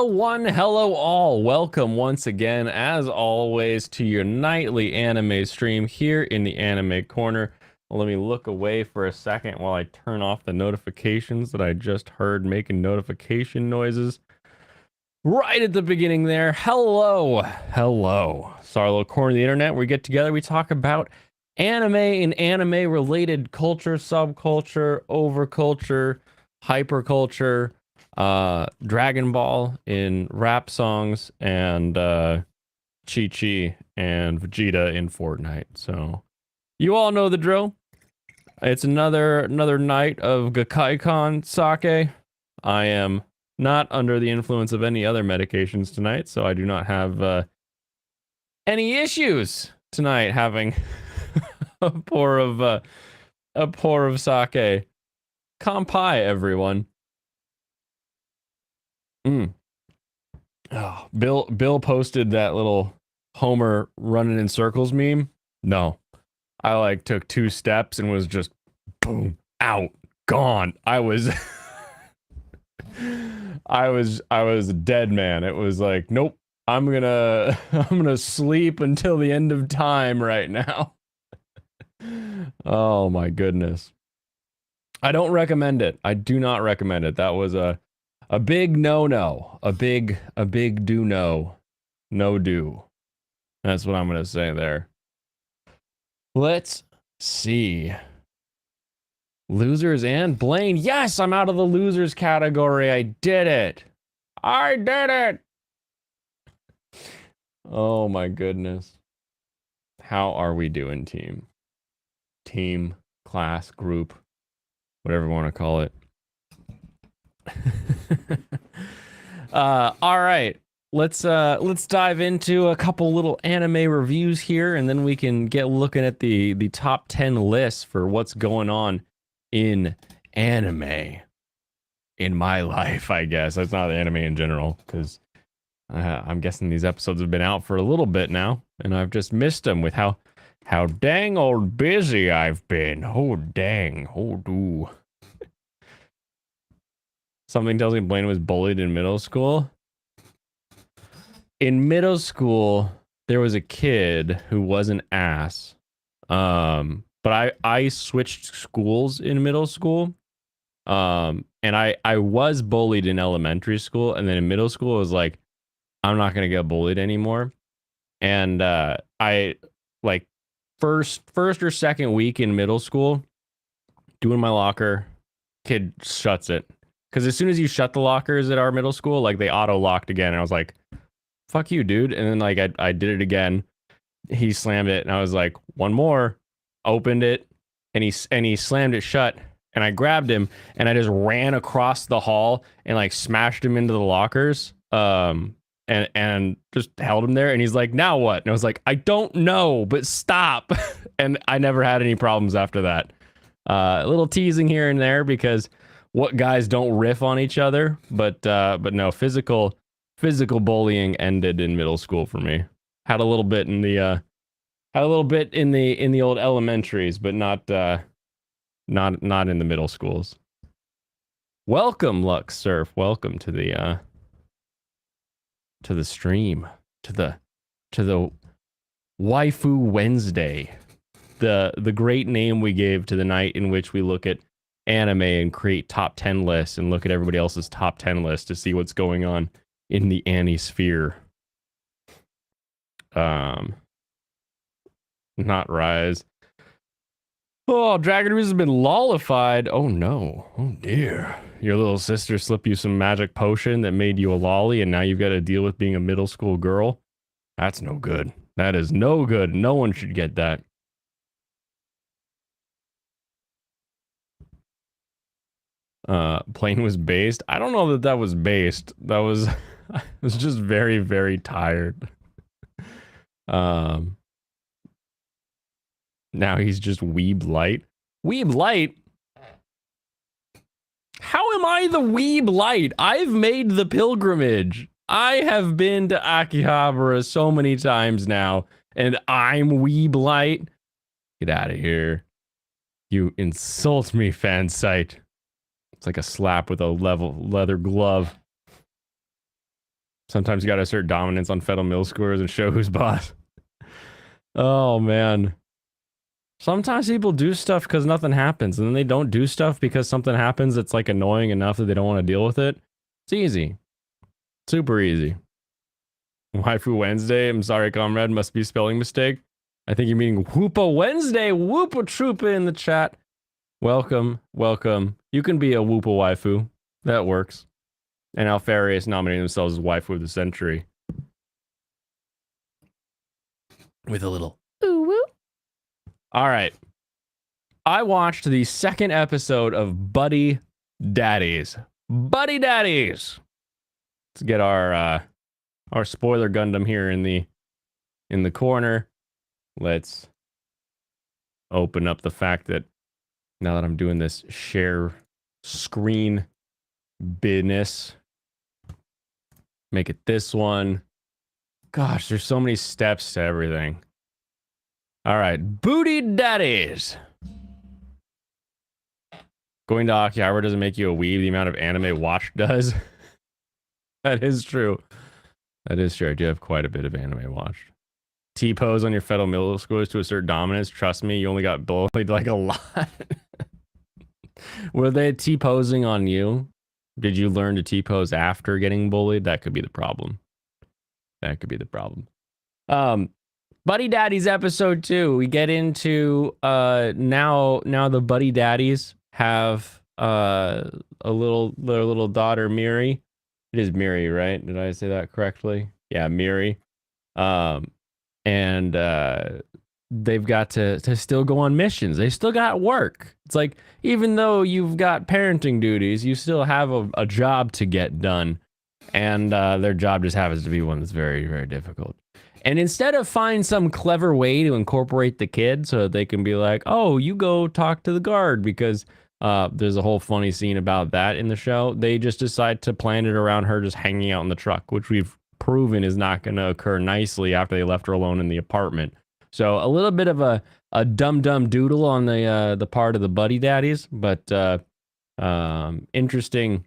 Hello one, hello all. Welcome once again, as always, to your nightly anime stream here in the Anime Corner. Well, let me look away for a second while I turn off the notifications that I just heard making notification noises. Right at the beginning there. Hello. It's our little corner of the internet where we get together, we talk about anime and anime-related culture, subculture, overculture, hyperculture, Dragon Ball in rap songs, and Chi-Chi and Vegeta in Fortnite. So you all know the drill. It's another night of Gakkai-Kon sake. I am not under the influence of any other medications tonight, so I do not have any issues tonight having a pour of sake. Kampai, everyone. Oh, Bill posted that little Homer running in circles meme. No, I like took 2 steps and was just boom, out, gone. I was a dead man. It was like, nope, I'm gonna sleep until the end of time right now. Oh my goodness. I don't recommend it. I do not recommend it. That was a big no. A big do no. No do. That's what I'm gonna say there. Let's see. Losers and Blaine. Yes, I'm out of the losers category. I did it. Oh my goodness. How are we doing, team? Team, class, group, whatever you want to call it. All right. Let's dive into a couple little anime reviews here, and then we can get looking at the top 10 lists for what's going on in anime in my life, I guess. That's not anime in general, because I'm guessing these episodes have been out for a little bit now, and I've just missed them with how dang old busy I've been. Oh, dang. Oh, do. Something tells me Blaine was bullied in middle school. In middle school, there was a kid who was an ass. But I switched schools in middle school. And I was bullied in elementary school, and then in middle school, I was like, I'm not gonna get bullied anymore. And I like first or second week in middle school, doing my locker, kid shuts it. Because as soon as you shut the lockers at our middle school, like they auto locked again. And I was like, fuck you, dude. And then like I did it again. He slammed it, and I was like, one more. Opened it, and he slammed it shut. And I grabbed him, and I just ran across the hall and like smashed him into the lockers. And just held him there. And he's like, now what? And I was like, I don't know, but stop. And I never had any problems after that. A little teasing here and there because what guys don't riff on each other, but no, physical bullying ended in middle school for me. Had a little bit in the in the old elementaries, but not in the middle schools. Welcome, Lux Surf. Welcome to the stream, to the Waifu Wednesday, the great name we gave to the night in which we look at anime and create top 10 lists and look at everybody else's top 10 list to see what's going on in the Annie sphere. Not Rise. Oh, Dragon Rouge has been lollified. Oh no. Oh dear. Your little sister slipped you some magic potion that made you a lolly, and now you've got to deal with being a middle school girl. That's no good. That is no good. No one should get that. Plane was based. I don't know that was based. That was I was just very, very tired. Now he's just Weeb Light. Weeb Light? How am I the Weeb Light? I've made the pilgrimage. I have been to Akihabara so many times now, and I'm Weeb Light? Get out of here. You insult me, fan site. It's like a slap with a leather glove. Sometimes you gotta assert dominance on fellow middle schoolers and show who's boss. Oh man. Sometimes people do stuff because nothing happens, and then they don't do stuff because something happens that's like annoying enough that they don't want to deal with it. It's easy. Super easy. Waifu Wednesday. I'm sorry, comrade. Must be spelling mistake. I think you're meaning Whoopa Wednesday. Whoopa Troopa in the chat. Welcome. Welcome. You can be a Whoopa waifu. That works. And Alfarius nominating themselves as Waifu of the Century. With a little ooh woo. All right. I watched the second episode of Buddy Daddies. Buddy Daddies. Let's get our spoiler Gundam here in the corner. Let's open up the fact that now that I'm doing this share screen business, make it this one. Gosh, there's so many steps to everything. All right, Booty Daddies. Going to Akihabara doesn't make you a weeb. The amount of anime watched does. That is true. That is true. I do have quite a bit of anime watched. T-pose on your fellow middle schoolers to assert dominance. Trust me, you only got bullied like a lot. Were they T-posing on you? Did you learn to T-pose after getting bullied? That could be the problem. That could be the problem. Buddy Daddies episode 2. We get into now the Buddy Daddies have their little daughter Miri. It is Miri, right? Did I say that correctly? Yeah, Miri. And they've got to still go on missions. They still got work. It's like, even though you've got parenting duties, you still have a job to get done. And their job just happens to be one that's very, very difficult. And instead of find some clever way to incorporate the kid so that they can be like, oh, you go talk to the guard, because there's a whole funny scene about that in the show. They just decide to plan it around her just hanging out in the truck, which we've proven is not going to occur nicely after they left her alone in the apartment. So a little bit of a dumb doodle on the part of the Buddy Daddies, but interesting.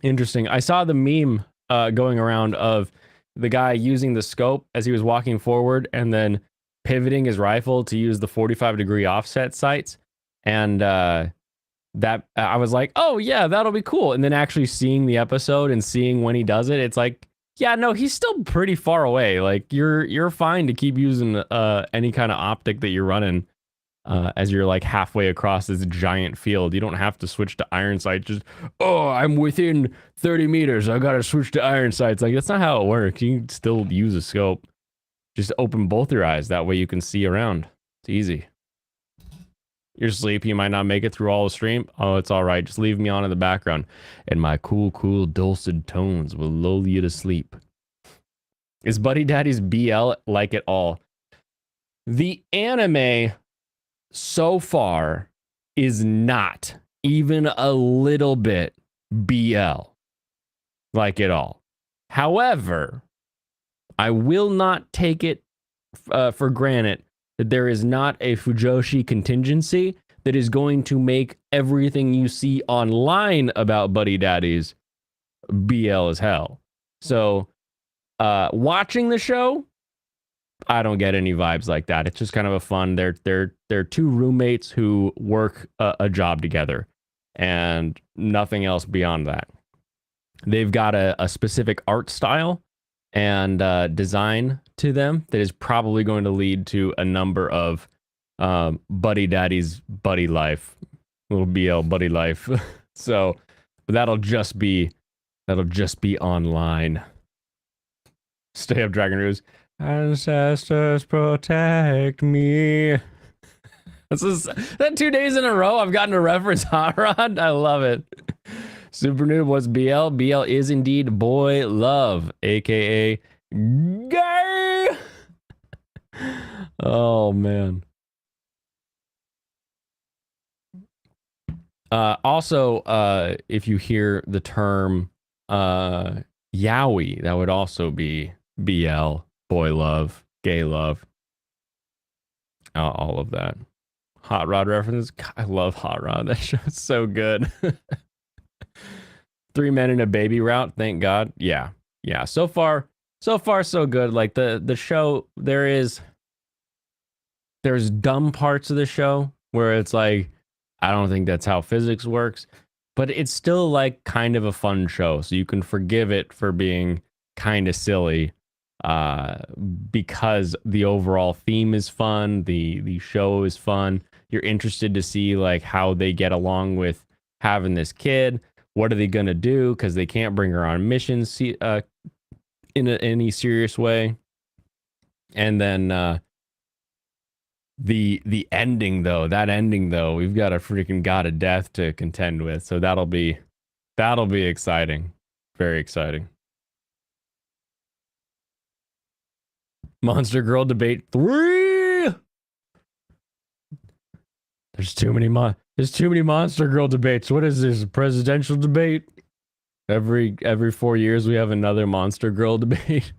I saw the meme going around of the guy using the scope as he was walking forward and then pivoting his rifle to use the 45-degree offset sights. And that I was like, oh yeah, that'll be cool. And then actually seeing the episode and seeing when he does it, it's like, yeah, no, he's still pretty far away. Like you're fine to keep using any kind of optic that you're running as you're like halfway across this giant field. You don't have to switch to iron sights. Just, oh, I'm within 30 meters. I got to switch to iron sights. Like, that's not how it works. You can still use a scope. Just open both your eyes. That way you can see around. It's easy. You're sleepy. You might not make it through all the stream. Oh, it's all right. Just leave me on in the background. And my cool, dulcet tones will lull you to sleep. Is Buddy Daddy's BL like it all? The anime so far is not even a little bit BL like it all. However, I will not take it for granted that there is not a Fujoshi contingency that is going to make everything you see online about Buddy Daddies BL as hell. So, watching the show, I don't get any vibes like that. It's just kind of a fun. They're two roommates who work a job together, and nothing else beyond that. They've got a specific art style and design to them that is probably going to lead to a number of Buddy Daddy's buddy life, little BL buddy life. So, but that'll just be online. Stay up, Dragon Ruse. Ancestors protect me. That 2 days in a row I've gotten a reference Hot Rod. I love it. Super Noob, what's BL? BL is indeed boy love, aka gay. Oh man. Also, if you hear the term yaoi, that would also be BL, boy love, gay love, all of that. Hot Rod references. God, I love Hot Rod. That show's so good. 3 men in a baby route. Thank God. Yeah. Yeah, so far so good. Like the show, there's dumb parts of the show where it's like, I don't think that's how physics works, but it's still like kind of a fun show. So you can forgive it for being kind of silly, uh, because the overall theme is fun. The show is fun. You're interested to see like how they get along with having this kid. What are they gonna do? Because they can't bring her on missions in any serious way. And then the ending though, that ending though, we've got a freaking god of death to contend with. So that'll be exciting. Very exciting. Monster Girl debate 3. There's too many Monster Girl debates. What is this? A presidential debate? Every 4 years we have another Monster Girl debate.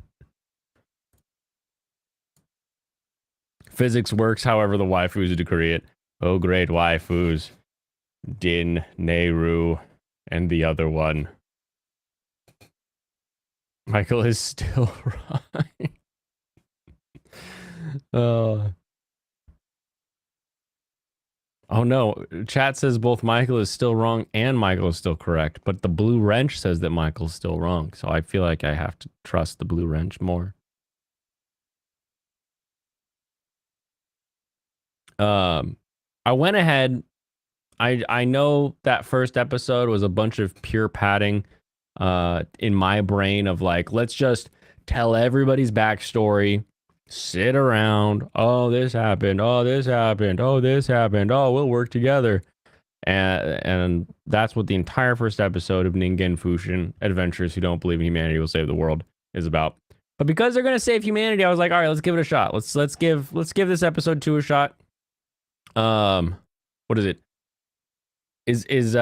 Physics works however the waifus decree it. Oh, great waifus. Din, Nehru, and the other one. Michael is still right. Oh no, chat says both Michael is still wrong and Michael is still correct, but the blue wrench says that Michael's still wrong. So I feel like I have to trust the blue wrench more. I went ahead. I know that first episode was a bunch of pure padding in my brain of like, let's just tell everybody's backstory, sit around, oh this happened, oh this happened, oh this happened, oh we'll work together. And that's what the entire first episode of Ningen Fushin Adventures Who Don't Believe in Humanity Will Save the World is about. But because they're gonna save humanity, I was like, all right, let's give it a shot. Let's give this episode 2 a shot. What is it? Is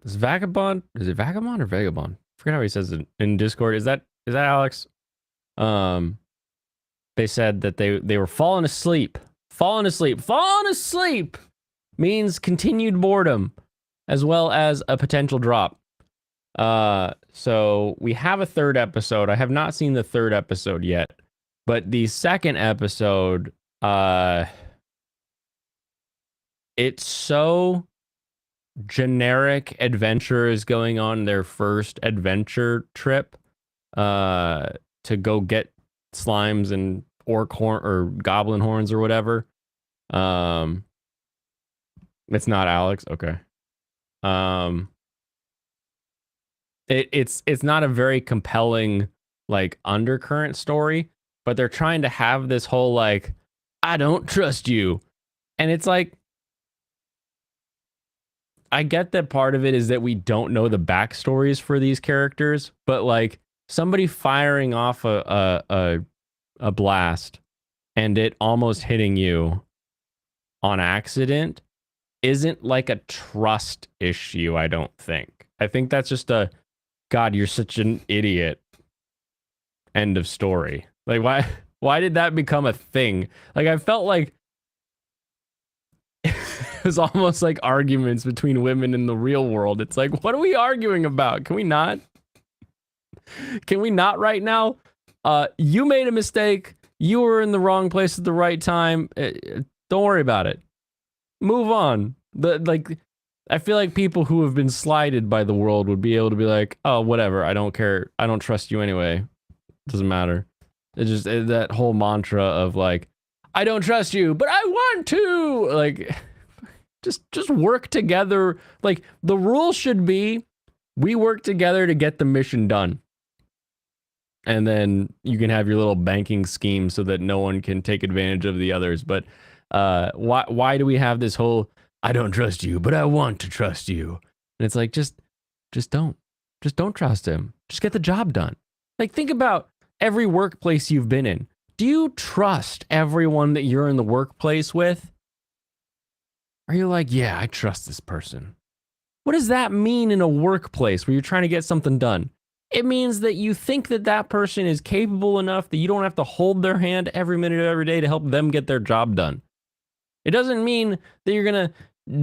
Vagabond? Is it Vagabond or Vagabond? I forget how he says it in Discord. Is that Alex? They said that they were falling asleep. Falling asleep means continued boredom as well as a potential drop. So we have a third episode. I have not seen the third episode yet, but the second episode, it's so generic adventurers going on their first adventure trip to go get slimes and orc horn or goblin horns or whatever. It's not Alex. Okay. It's not a very compelling like undercurrent story, but they're trying to have this whole like, I don't trust you. And it's like, I get that part of it is that we don't know the backstories for these characters, but like somebody firing off a blast and it almost hitting you on accident isn't like a trust issue, I don't think. I think that's just a, God, you're such an idiot. End of story. Like why did that become a thing? Like I felt like it was almost like arguments between women in the real world. It's like, what are we arguing about? Can we not? Can we not right now? You made a mistake. You were in the wrong place at the right time. Don't worry about it. Move on. I feel like people who have been slighted by the world would be able to be like, oh, whatever. I don't care. I don't trust you anyway. Doesn't matter. It's just that whole mantra of like, I don't trust you, but I want to. Like, just work together. Like the rule should be, we work together to get the mission done. And then you can have your little banking scheme so that no one can take advantage of the others. But why do we have this whole, I don't trust you, but I want to trust you? And it's like, just don't trust him. Just get the job done. Like think about every workplace you've been in. Do you trust everyone that you're in the workplace with? Are you like, yeah, I trust this person? What does that mean in a workplace where you're trying to get something done? It means that you think that that person is capable enough that you don't have to hold their hand every minute of every day to help them get their job done. It doesn't mean that you're going to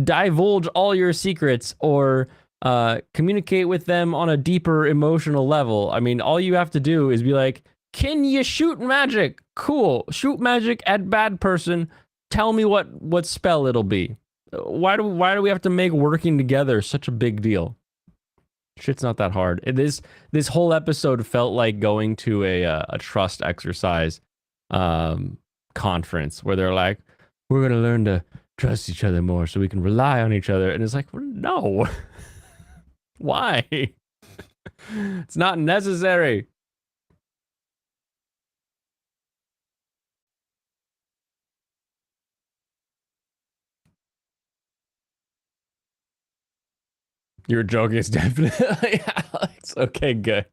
divulge all your secrets or communicate with them on a deeper emotional level. I mean, all you have to do is be like, can you shoot magic? Cool. Shoot magic at bad person. Tell me what spell it'll be. Why do we have to make working together such a big deal? Shit's not that hard. This whole episode felt like going to a trust exercise um conference where they're like, we're gonna learn to trust each other more so we can rely on each other. And it's like, no. Why? It's not necessary. You're joking. It's definitely Alex. Okay, good.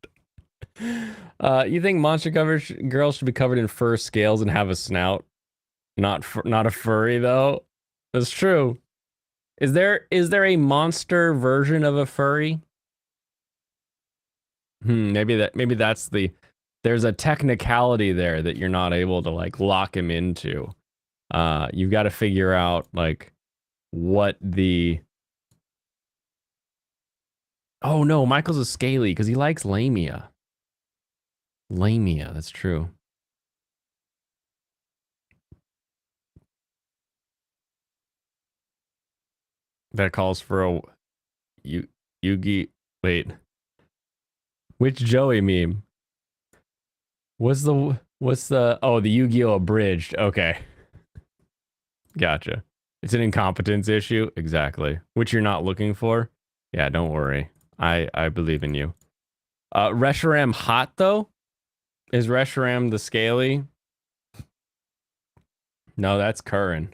You think monster girls should be covered in fur, scales, and have a snout? Not a furry though. That's true. Is there a monster version of a furry? Maybe that's there's a technicality there that you're not able to like lock him into. You've got to figure out like what the Oh no, Michael's a scaly because he likes lamia. Lamia, that's true. That calls for a Yugi. Wait, which Joey meme? What's the oh, the Yu-Gi-Oh abridged. Okay, gotcha. It's an incompetence issue, exactly, which you're not looking for. Yeah, don't worry. I believe in you. Reshiram hot though? Is Reshiram the scaly? No, that's Curran.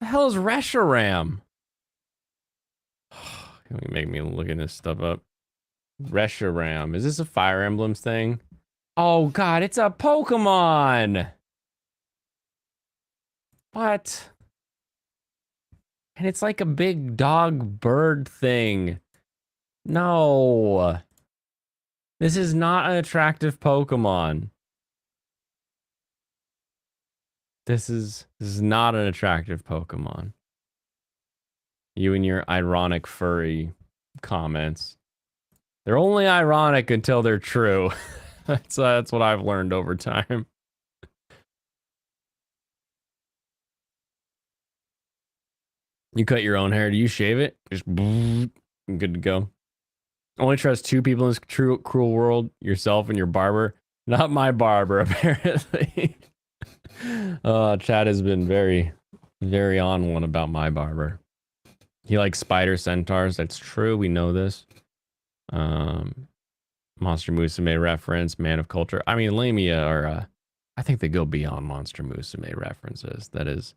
The hell is Reshiram? Can we make me looking this stuff up? Reshiram. Is this a Fire Emblems thing? Oh god, it's a Pokemon! What? And it's like a big dog bird thing. No. This is not an attractive Pokemon. This is not an attractive Pokemon. You and your ironic furry comments. They're only ironic until they're true. That's what I've learned over time. You cut your own hair. Do you shave it? Just good to go. Only trust two people in this true cruel world: yourself and your barber. Not my barber, apparently. Chad has been very, very on one about my barber. He likes spider centaurs. That's true. We know this. Monster Musume reference, Man of Culture. I mean, Lamia are. I think they go beyond Monster Musume references. That is,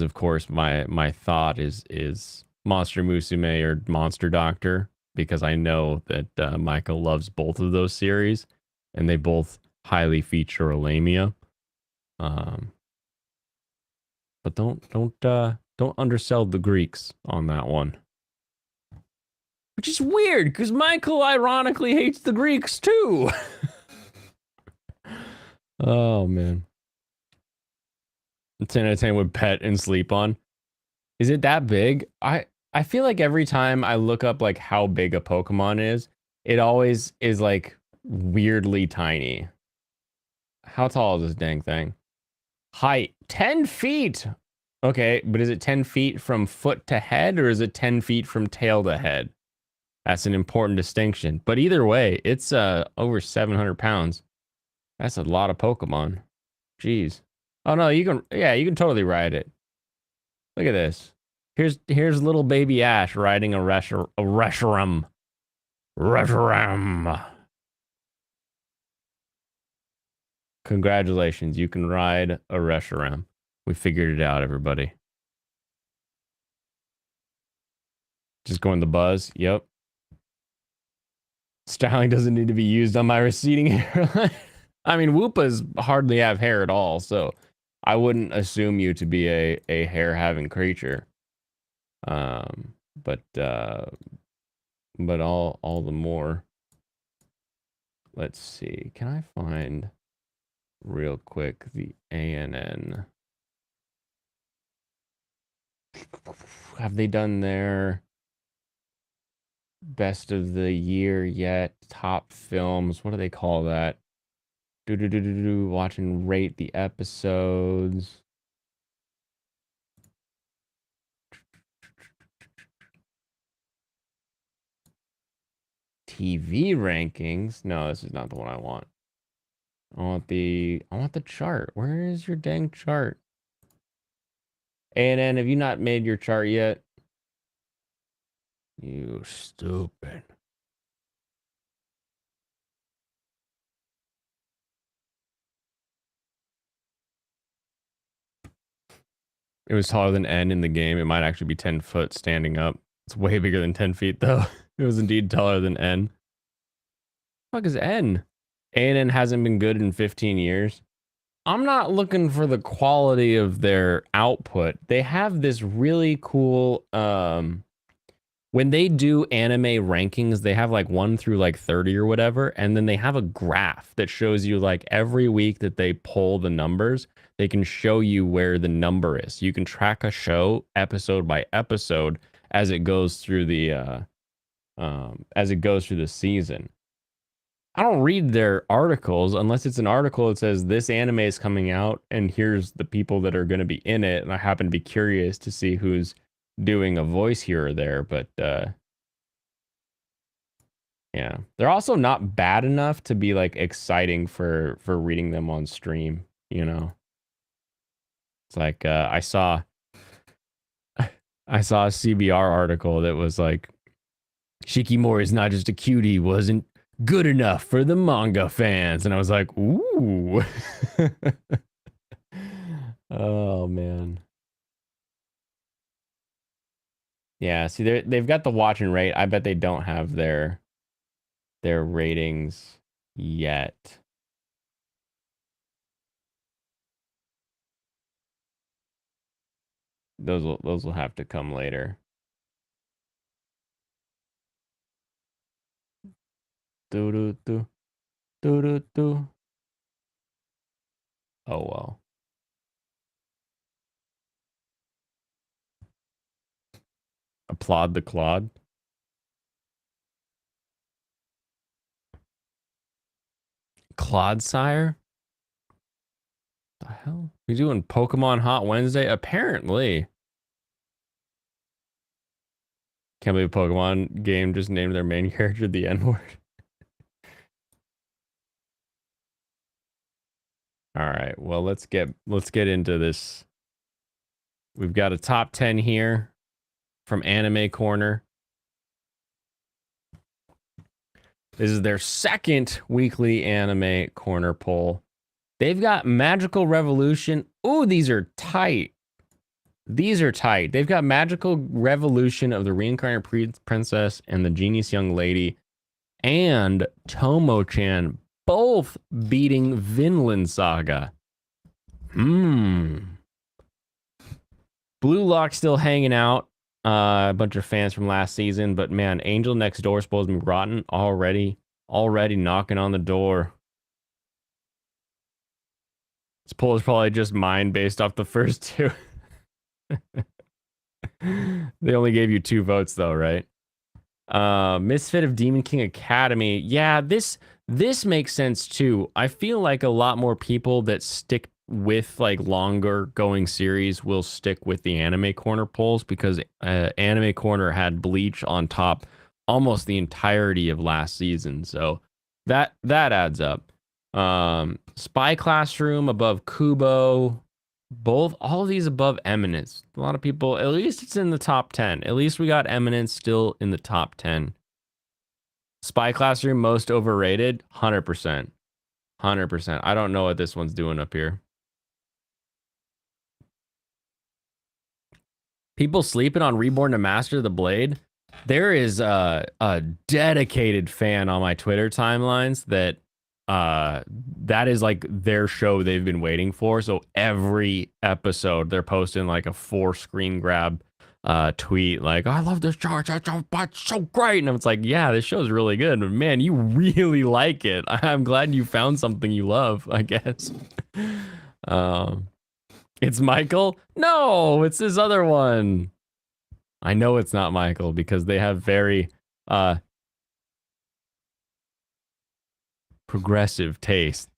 of course, my thought is Monster Musume or Monster Doctor, because I know that Michael loves both of those series, and they both highly feature a Lamia. But don't undersell the Greeks on that one. Which is weird, because Michael ironically hates the Greeks too. Oh man. 10 out of 10 would pet and sleep on. Is it that big? I feel like every time I look up like how big a Pokemon is, it always is like weirdly tiny. How tall is this dang thing? Height 10 feet. Okay, but is it 10 feet from foot to head, or is it 10 feet from tail to head? That's an important distinction. But either way, it's over 700 pounds. That's a lot of Pokemon. Jeez. Oh no, you can totally ride it. Look at this. Here's little baby Ash riding a Reshiram. Reshiram. Congratulations, you can ride a Reshiram. We figured it out, everybody. Just going the buzz. Yep. Styling doesn't need to be used on my receding hairline. I mean, Whoopas hardly have hair at all, so I wouldn't assume you to be a hair-having creature. But all the more. Let's see. Can I find real quick the ANN? Have they done their Best of the year yet. Top films. What do they call that? Do. Watch and rate the episodes. TV rankings. No, this is not the one I want. I want the chart. Where is your dang chart? And have you not made your chart yet? You stupid. It was taller than N in the game. It might actually be 10 foot standing up. It's way bigger than 10 feet, though. It was indeed taller than N. What the fuck is N? A&N hasn't been good in 15 years. I'm not looking for the quality of their output. They have this really cool when they do anime rankings, they have like 1 through like 30 or whatever, and then they have a graph that shows you like every week that they pull the numbers, they can show you where the number is. You can track a show episode by episode as it goes through the season. I don't read their articles unless it's an article that says this anime is coming out and here's the people that are going to be in it, and I happen to be curious to see who's doing a voice here or there, but yeah. They're also not bad enough to be like exciting for reading them on stream, you know. It's like I saw a CBR article that was like Shikimori is not just a cutie, wasn't good enough for the manga fans, and I was like, "Ooh." Oh man. Yeah, see they've got the watch and rate. I bet they don't have their ratings yet. Those will have to come later. Do do do do do do. Oh well. Applaud the Claude. Claude Sire? The hell? You doing Pokemon Hot Wednesday? Apparently. Can't believe a Pokemon game just named their main character the N-word. All right. Well, let's get into this. We've got a top 10 here from Anime Corner. This is their second weekly Anime Corner poll. They've got Magical Revolution. Ooh, these are tight. These are tight. They've got Magical Revolution of the Reincarnated Princess and the Genius Young Lady and Tomo-chan both beating Vinland Saga. Blue Lock still hanging out. A bunch of fans from last season, but man, Angel Next Door is supposed to be rotten already knocking on the door. This poll is probably just mine based off the first two. They only gave you 2 votes though, right? Misfit of Demon King Academy. Yeah, this makes sense too. I feel like a lot more people that stick with like longer going series will stick with the Anime Corner polls because Anime Corner had Bleach on top almost the entirety of last season. So that adds up. Spy Classroom above Kubo. All of these above Eminence. A lot of people, at least it's in the top 10. At least we got Eminence still in the top 10. Spy Classroom most overrated, 100%. 100%. I don't know what this one's doing up here. People sleeping on Reborn to Master the Blade. There is a dedicated fan on my Twitter timelines that that is like their show they've been waiting for. So every episode they're posting like a 4 screen grab tweet like, I love this show, it's so great. And it's like, yeah, this show's really good, but man, you really like it. I'm glad you found something you love, I guess. It's Michael? No, it's this other one. I know it's not Michael because they have very Uh, progressive taste.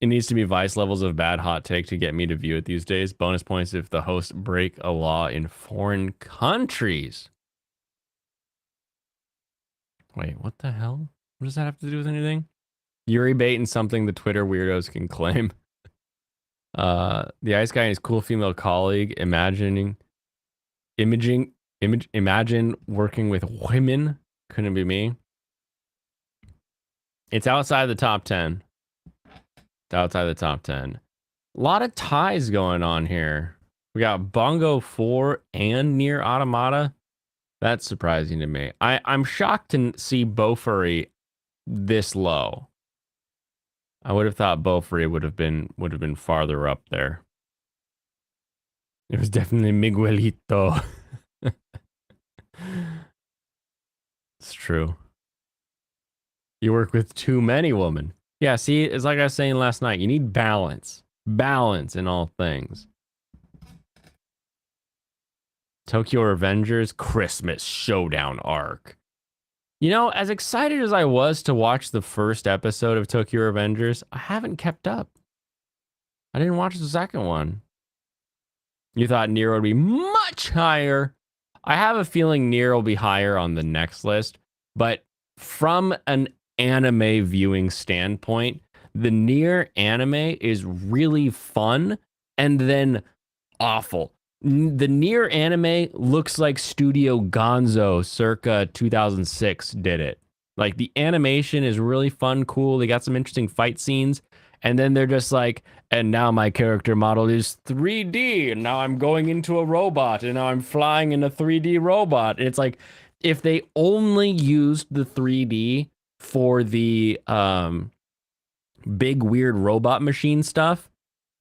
It needs to be Vice levels of bad hot take to get me to view it these days. Bonus points if the hosts break a law in foreign countries. Wait, what the hell? What does that have to do with anything? Yuri bait and something the Twitter weirdos can claim. The ice guy and his cool female colleague imagine working with women. Couldn't be me. It's outside the top 10. It's outside the top 10. A lot of ties going on here. We got Bongo 4 and Near Automata. That's surprising to me. I'm shocked to see Bofuri this low. I would have thought Bofuri would have been farther up there. It was definitely Miguelito. It's true. You work with too many women. Yeah, see, it's like I was saying last night. You need balance. Balance in all things. Tokyo Revengers Christmas Showdown arc. You know, as excited as I was to watch the first episode of Tokyo Revengers, I haven't kept up. I didn't watch the second one. You thought Nier would be much higher. I have a feeling Nier will be higher on the next list, but from an anime viewing standpoint, the Nier anime is really fun and then awful. The Nier anime looks like Studio Gonzo circa 2006 did it. Like the animation is really fun, cool. They got some interesting fight scenes. And then they're just like, and now my character model is 3D. And now I'm going into a robot. And now I'm flying in a 3D robot. And it's like, if they only used the 3D for the big weird robot machine stuff,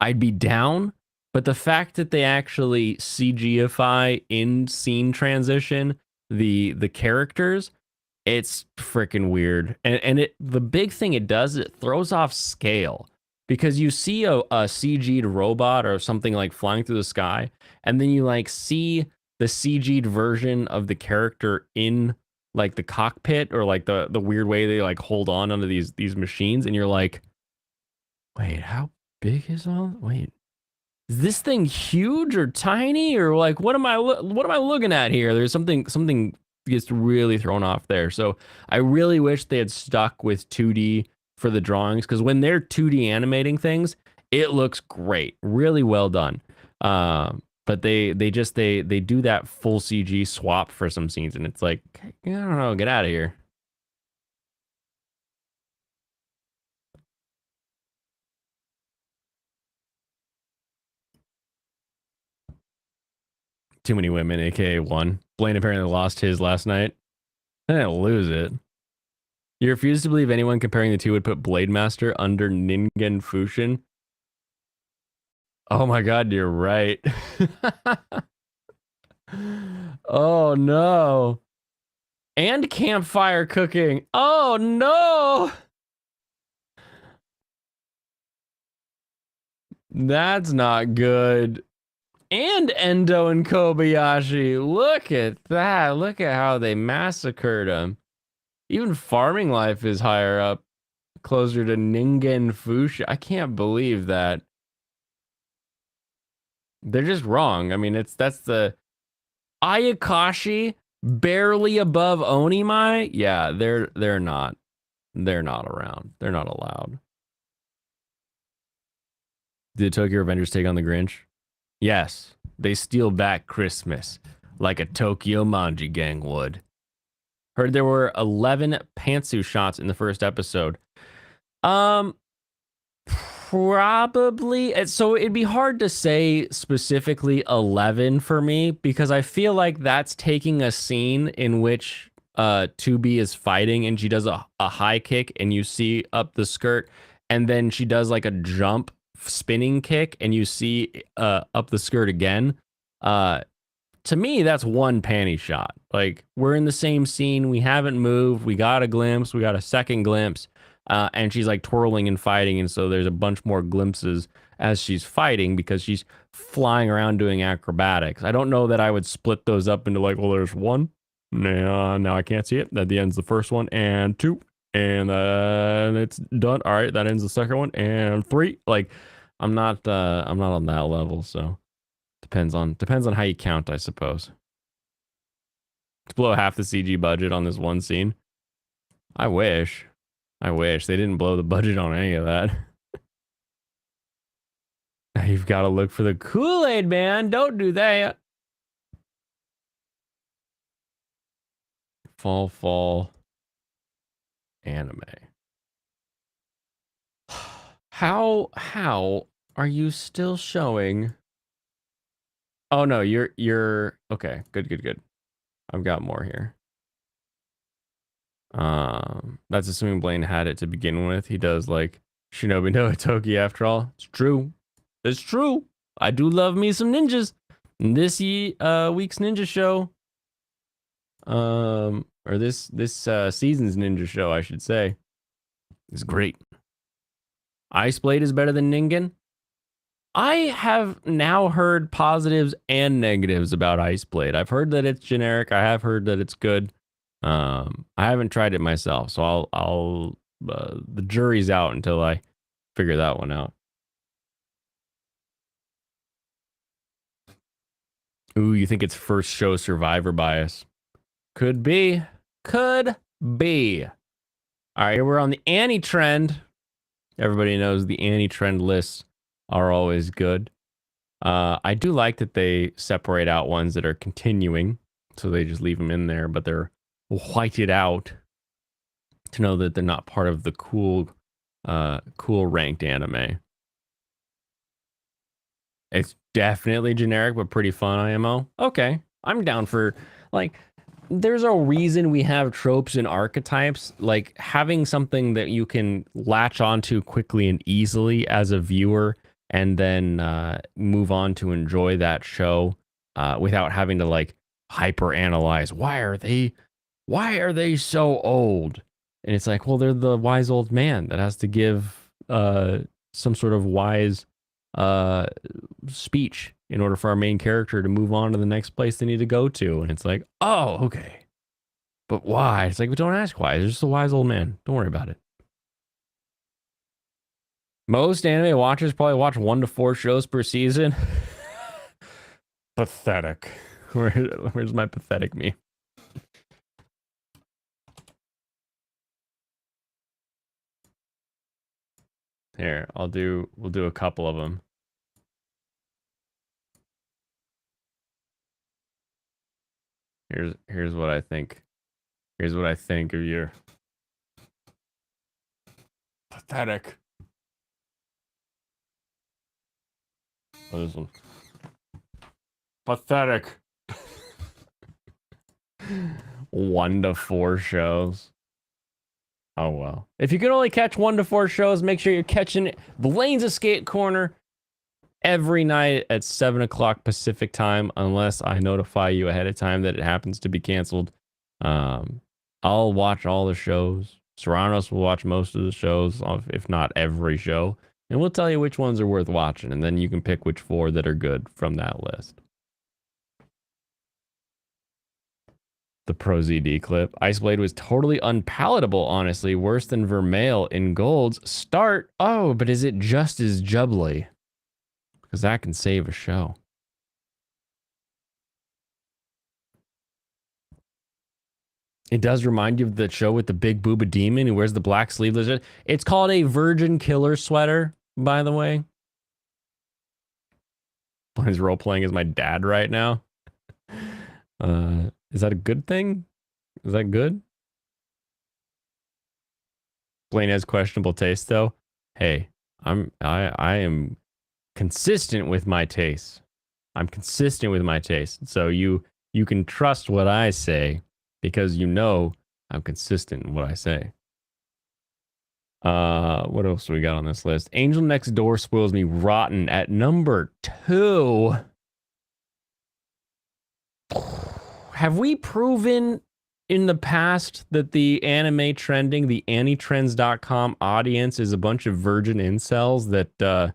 I'd be down. But the fact that they actually CGify in scene transition the characters, it's freaking weird. And it the big thing it does, it throws off scale. Because you see a CG'd robot or something like flying through the sky, and then you like see the CG'd version of the character in like the cockpit or like the weird way they like hold on onto these machines, and you're like, wait, how big is all? Wait, is this thing huge or tiny or like what am I looking at here? There's something gets really thrown off there. So I really wish they had stuck with 2D for the drawings, because when they're 2D animating things, it looks great, really well done. But they do that full CG swap for some scenes, and it's like, I don't know, get out of here. Too many women, aka one. Blaine apparently lost his last night. I didn't lose it. You refuse to believe anyone comparing the two would put Blade Master under Ningen Fushin? Oh my god, you're right. Oh no. And campfire cooking. Oh no. That's not good. And Endo and Kobayashi. Look at that. Look at how they massacred him. Even Farming Life is higher up, closer to Ningen Fushi. I can't believe that. They're just wrong. I mean, that's the Ayakashi barely above Onimai. Yeah, they're not. They're not around. They're not allowed. Did Tokyo Revengers take on the Grinch? Yes. They steal back Christmas like a Tokyo Manji gang would. Heard there were 11 pantsu shots in the first episode. Probably. So it'd be hard to say specifically 11 for me, because I feel like that's taking a scene in which 2B is fighting and she does a high kick and you see up the skirt, and then she does like a jump spinning kick and you see up the skirt again. To me, that's one panty shot. Like, we're in the same scene. We haven't moved. We got a glimpse. We got a second glimpse. and she's like twirling and fighting, and so there's a bunch more glimpses as she's fighting because she's flying around doing acrobatics. I don't know that I would split those up into like, well, there's one. No, now I can't see it. That the end's the first one, and two, and it's done. All right, that ends the second one, and three. Like, I'm not on that level, so depends on how you count, I suppose. To blow half the CG budget on this one scene. I wish. I wish they didn't blow the budget on any of that. You've got to look for the Kool-Aid, man. Don't do that. Fall anime. How are you still showing? Oh no, you're okay. Good. I've got more here. That's assuming Blaine had it to begin with. He does like Shinobi no Itoki after all. It's true. It's true. I do love me some ninjas. This week's ninja show. Or this season's ninja show, I should say, is great. Ice Blade is better than Ningen. I have now heard positives and negatives about Ice Blade. I've heard that it's generic. I have heard that it's good. I haven't tried it myself, so I'll the jury's out until I figure that one out. Ooh, you think it's first show survivor bias? Could be. Could be. All right, we're on the Annie trend. Everybody knows the Annie trend lists are always good. I do like that they separate out ones that are continuing, so they just leave them in there, but they're whited out to know that they're not part of the cool ranked anime. It's definitely generic, but pretty fun IMO. Okay, I'm down for, like, there's a reason we have tropes and archetypes. Like, having something that you can latch onto quickly and easily as a viewer and then move on to enjoy that show without having to, like, hyper analyze. Why are they so old? And it's like, well, they're the wise old man that has to give some sort of wise speech in order for our main character to move on to the next place they need to go to. And it's like, oh, okay. But why? It's like, we don't ask why. They're just a wise old man. Don't worry about it. Most anime watchers probably watch 1 to 4 shows per season. Pathetic. Where's my pathetic me? Here, we'll do a couple of them. Here's what I think. Here's what I think of your pathetic. Oh, this one. Pathetic. 1 to 4 shows. Oh well. If you can only catch 1 to 4 shows, make sure you're catching Blaine's Escape Corner every night at 7 o'clock Pacific time, unless I notify you ahead of time that it happens to be canceled. I'll watch all the shows. Serranos will watch most of the shows, if not every show, and we'll tell you which ones are worth watching, and then you can pick which 4 that are good from that list. The Pro ZD clip. Ice Blade was totally unpalatable, honestly. Worse than Vermeil in Gold's start. Oh, but is it just as jubbly? Because that can save a show. It does remind you of the show with the big booba demon who wears the black sleeveless. It's called a Virgin Killer sweater, by the way. He's role playing as my dad right now. Is that a good thing? Is that good? Blaine has questionable taste, though. Hey, I am consistent with my taste. I'm consistent with my taste. So you can trust what I say because you know I'm consistent in what I say. What else do we got on this list? Angel Next Door spoils me rotten at number 2. Have we proven in the past that the anime trending, the anitrends.com audience is a bunch of virgin incels that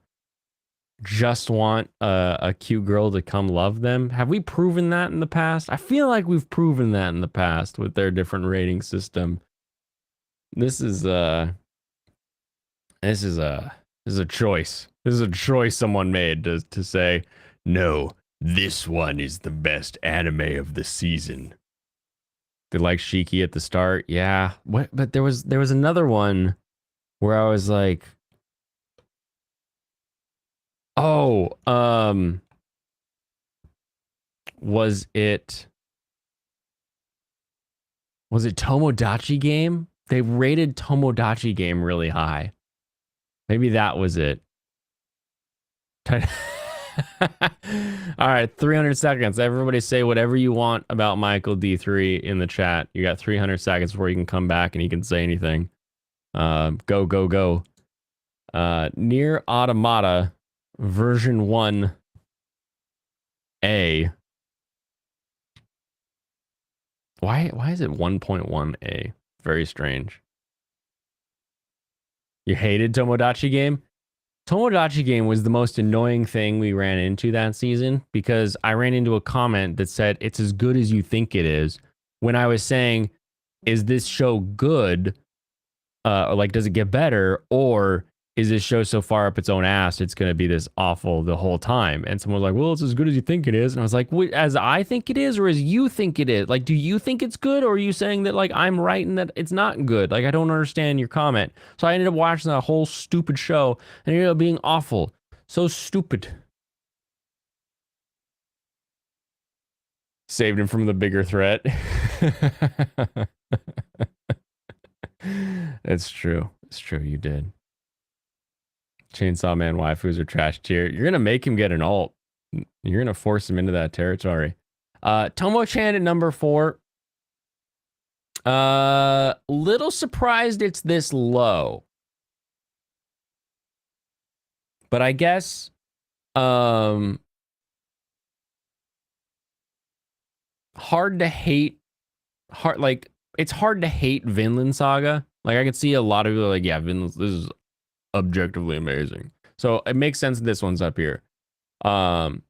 just want a cute girl to come love them? Have we proven that in the past? I feel like we've proven that in the past with their different rating system. This is this is a choice. This is a choice someone made to say, no, this one is the best anime of the season. They like Shiki at the start, yeah. What? But there was another one where I was like, oh, was it Tomodachi Game? They rated Tomodachi Game really high. Maybe that was it. All right, 300 seconds. Everybody say whatever you want about Michael D3 in the chat. You got 300 seconds before you can come back and you can say anything. Go, go, go. Near Automata version 1A. Why is it 1.1A? Very strange. You hated Tomodachi Game? Tomodachi Game was the most annoying thing we ran into that season because I ran into a comment that said it's as good as you think it is when I was saying, is this show good? Or like, does it get better? Or is this show so far up its own ass it's going to be this awful the whole time? And someone was like, well, it's as good as you think it is. And I was like, as I think it is or as you think it is? Like, do you think it's good? Or are you saying that like I'm right and that it's not good? Like, I don't understand your comment. So I ended up watching that whole stupid show and it ended up being awful. So stupid. Saved him from the bigger threat. It's true. It's true. You did. Chainsaw Man waifus are trash tier. You're gonna make him get an alt. You're gonna force him into that territory. Tomo-chan at number 4. Little surprised it's this low. But I guess hard to hate. It's hard to hate Vinland Saga. Like I could see a lot of people like, yeah, Vinland, this is objectively amazing. So it makes sense that this one's up here. Virgin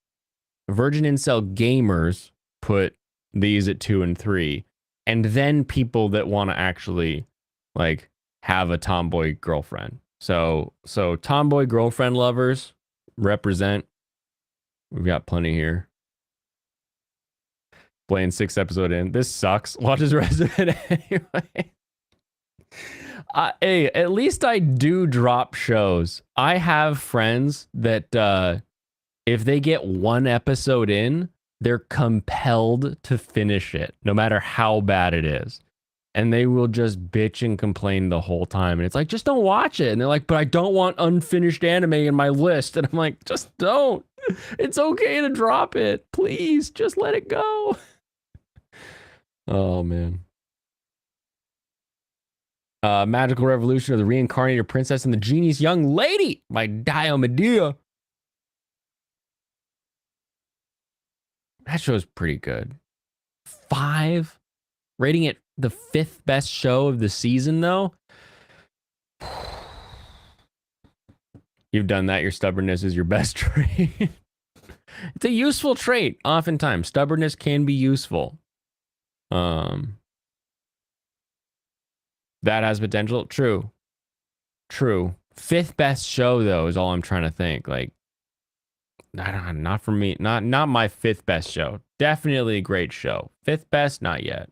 Incel gamers put these at 2 and 3. And then people that want to actually like have a tomboy girlfriend. So tomboy girlfriend lovers represent. We've got plenty here. Blaine 6th episode in. This sucks. Watch his resume anyway. Hey, at least I do drop shows. I have friends that if they get one episode in, they're compelled to finish it, no matter how bad it is. And they will just bitch and complain the whole time. And it's like, just don't watch it. And they're like, but I don't want unfinished anime in my list. And I'm like, just don't. It's okay to drop it. Please, just let it go. Oh, man. Magical Revolution of the Reincarnated Princess and the Genius Young Lady by Dio Medea. That show's pretty good. 5? Rating it the 5th best show of the season, though? You've done that. Your stubbornness is your best trait. It's a useful trait, oftentimes. Stubbornness can be useful. That has potential. True. 5th best show, though, is all I'm trying to think. Like, not for me. Not my 5th best show. Definitely a great show. 5th best, not yet.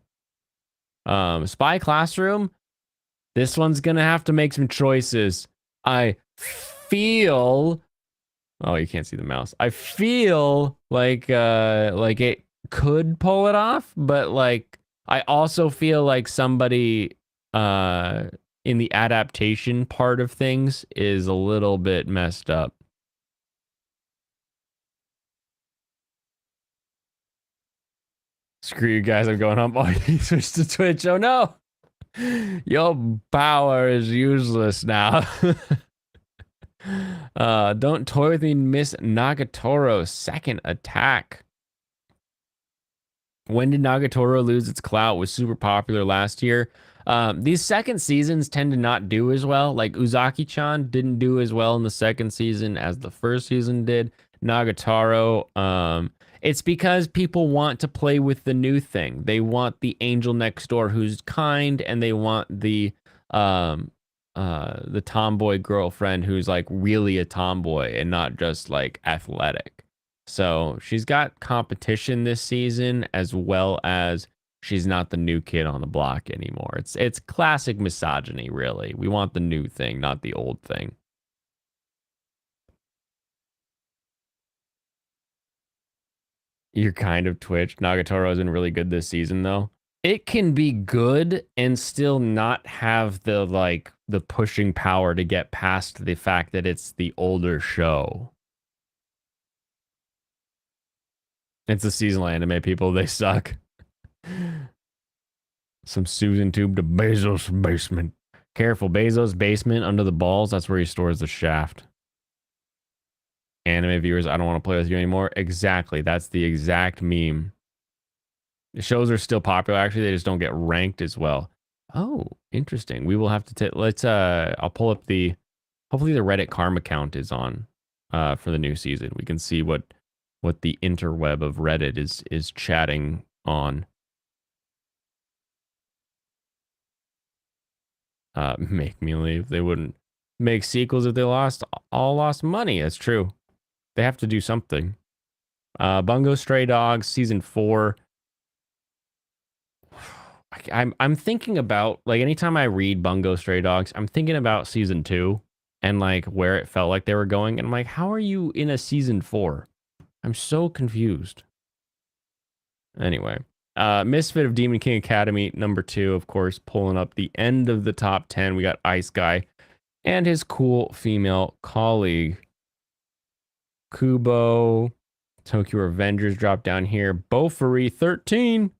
Spy Classroom. This one's gonna have to make some choices. I feel. Oh, you can't see the mouse. I feel like it could pull it off, but like I also feel like somebody in the adaptation part of things is a little bit messed up. Screw you guys, I'm going home. Oh, you switched to Twitch. Oh no. Your power is useless now. Don't toy with me, Miss Nagatoro. Second attack. When did Nagatoro lose its clout? Was super popular last year. These second seasons tend to not do as well. Like Uzaki-chan didn't do as well in the second season as the first season did. Nagatoro, it's because people want to play with the new thing. They want the angel next door who's kind, and they want the tomboy girlfriend who's like really a tomboy and not just like athletic. So she's got competition this season, as well as she's not the new kid on the block anymore. It's classic misogyny, really. We want the new thing, not the old thing. You're kind of Twitch. Nagatoro isn't really good this season though. It can be good and still not have the pushing power to get past the fact that it's the older show. It's a seasonal anime, people. They suck. Some Susan tube to Bezos' basement. Careful, Bezos' basement under the balls. That's where he stores the shaft. Anime viewers, I don't want to play with you anymore. Exactly. That's the exact meme. The shows are still popular. Actually, they just don't get ranked as well. Oh, interesting. We will have to take. Let's. I'll pull up the. Hopefully, the Reddit Karma count is on. For the new season, we can see what the interweb of Reddit is chatting on. Make me leave. They wouldn't make sequels if they all lost money. That's true. They have to do something. Bungo Stray Dogs season 4. I'm thinking about, like, anytime I read Bungo Stray Dogs, I'm thinking about season 2 and like where it felt like they were going, and I'm like, how are you in a season 4? I'm so confused. Anyway, Misfit of Demon King Academy number 2, of course, pulling up the end of the top 10. We got Ice Guy and his cool female colleague. Kubo, Tokyo Revengers drop down here. Bofuri 13th.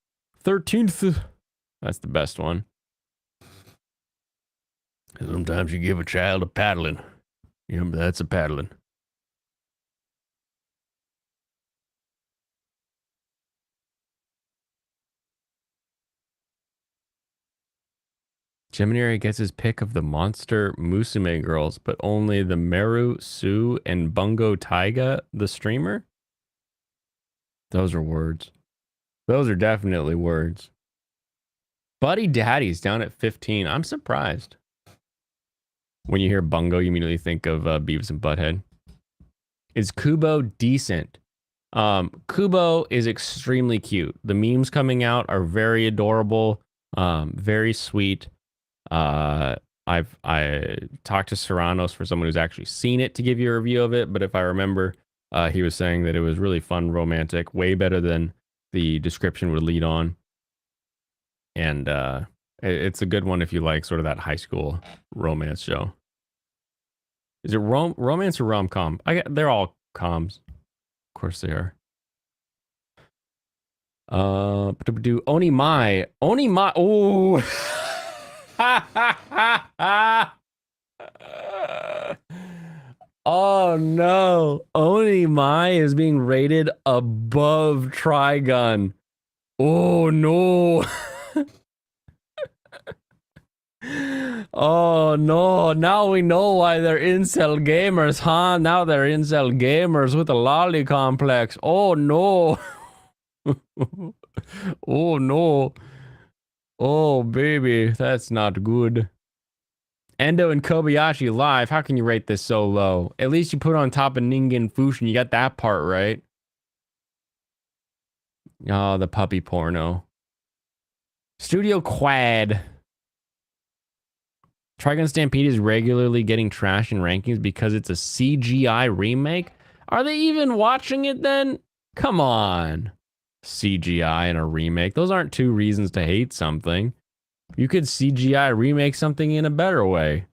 That's the best one. Sometimes you give a child a paddling. Yeah, that's a paddling. Gemini gets his pick of the monster Musume girls, but only the Meru, Sue, and Bungo Taiga, the streamer? Those are words. Those are definitely words. Buddy Daddy's down at 15. I'm surprised. When you hear Bungo, you immediately think of Beavis and Butthead. Is Kubo decent? Kubo is extremely cute. The memes coming out are very adorable, very sweet. I talked to Serranos, for someone who's actually seen it, to give you a review of it. But if I remember, he was saying that it was really fun, romantic, way better than the description would lead on. And it's a good one if you like sort of that high school romance show. Is it romance or rom-com? They're all coms. Of course they are. Onimai. Oh. Oh no. Onimai is being rated above Trigun. Oh no. Oh no, now we know why they're incel gamers, huh? Now they're incel gamers with a lolly complex. Oh no. Oh no. Oh baby, that's not good. Endo and Kobayashi live. How can you rate this so low? At least you put on top of Ningen Fushin. You got that part right. Oh, the puppy porno. Studio Quad. Trigun Stampede is regularly getting trash in rankings because it's a CGI remake. Are they even watching it then? Come on. CGI and a remake. Those aren't two reasons to hate something. You could CGI remake something in a better way.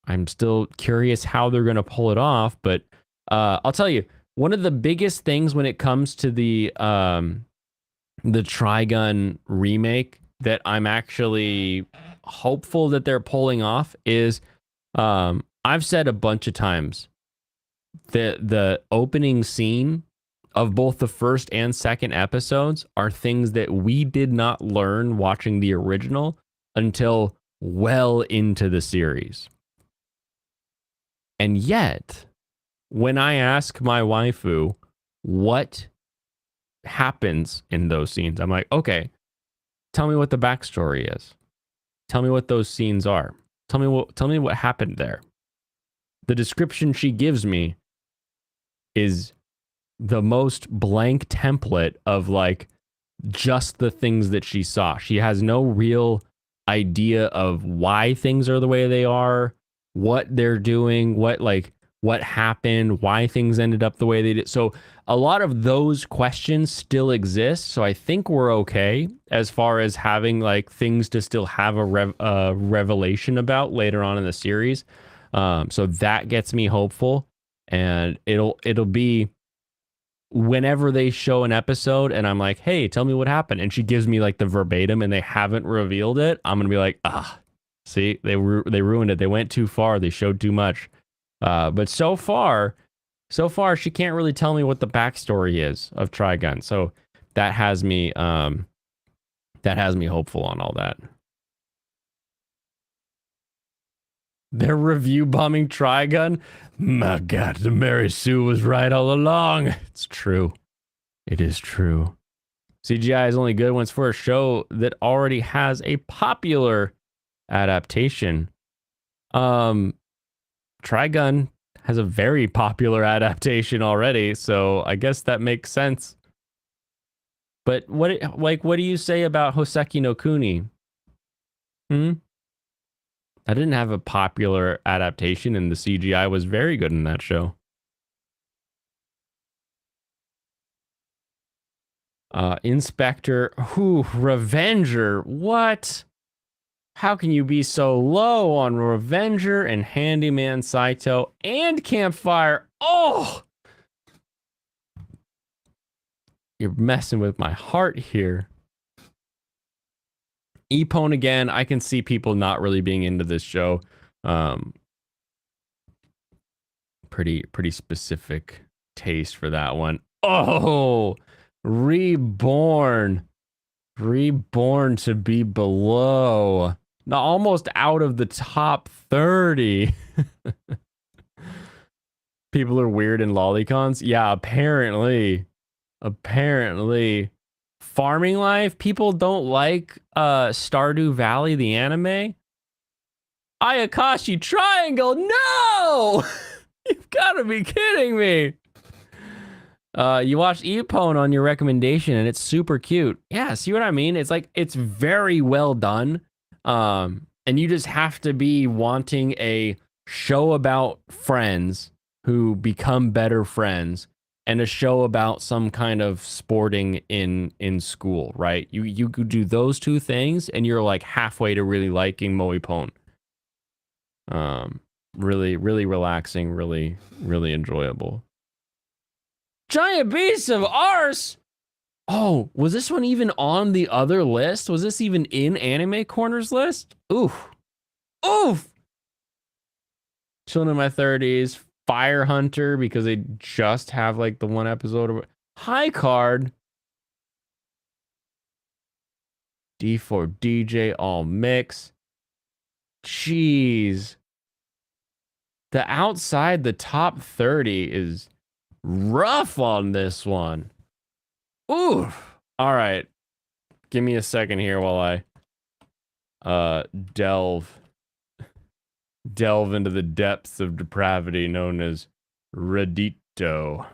I'm still curious how they're going to pull it off, but I'll tell you, one of the biggest things when it comes to the Trigun remake that I'm actually hopeful that they're pulling off is I've said a bunch of times that the opening scene of both the first and second episodes are things that we did not learn watching the original until well into the series. And yet, when I ask my waifu what happens in those scenes, I'm like, okay, tell me what the backstory is. Tell me what those scenes are. Tell me what happened there. The description she gives me is the most blank template of like just the things that she saw. She has no real idea of why things are the way they are, what they're doing, what happened, why things ended up the way they did. So a lot of those questions still exist. So I think we're okay as far as having like things to still have a revelation about later on in the series. So that gets me hopeful, and it'll be whenever they show an episode and I'm like, hey, tell me what happened, and she gives me like the verbatim and they haven't revealed it, I'm gonna be like, see, they ruined it. They went too far. They showed too much. But so far she can't really tell me what the backstory is of Trigun. So that has me hopeful on all that. They're review bombing Trigun. My God, the Mary Sue was right all along. It's true. It is true. CGI is only good when it's for a show that already has a popular adaptation. Trigun has a very popular adaptation already, so I guess that makes sense. But what do you say about Hoseki no Kuni? I didn't have a popular adaptation, and the CGI was very good in that show. Inspector, Revenger, what? How can you be so low on Revenger and Handyman Saito and Campfire? Oh! You're messing with my heart here. Epone again, I can see people not really being into this show. Pretty specific taste for that one. Oh! Reborn to be below. Now, almost out of the top 30. People are weird in lolicons. Yeah, apparently. Farming Life, people don't like Stardew Valley, the anime. Ayakashi Triangle, no! You've got to be kidding me. You watched Epone on your recommendation, and it's super cute. Yeah, see what I mean? It's like, it's very well done. And you just have to be wanting a show about friends who become better friends, and a show about some kind of sporting in school, right? You could do those two things, and you're like halfway to really liking Moepone. Really relaxing, really enjoyable. Giant Beasts of Arse. Oh, was this one even on the other list? Was this even in Anime Corner's list? Oof. Chilling in my 30s. Fire Hunter, because they just have like the one episode of High Card. D4 DJ all mix. Jeez. The outside the top 30 is rough on this one. Ooh. All right. Give me a second here while I delve into the depths of depravity known as Reddito.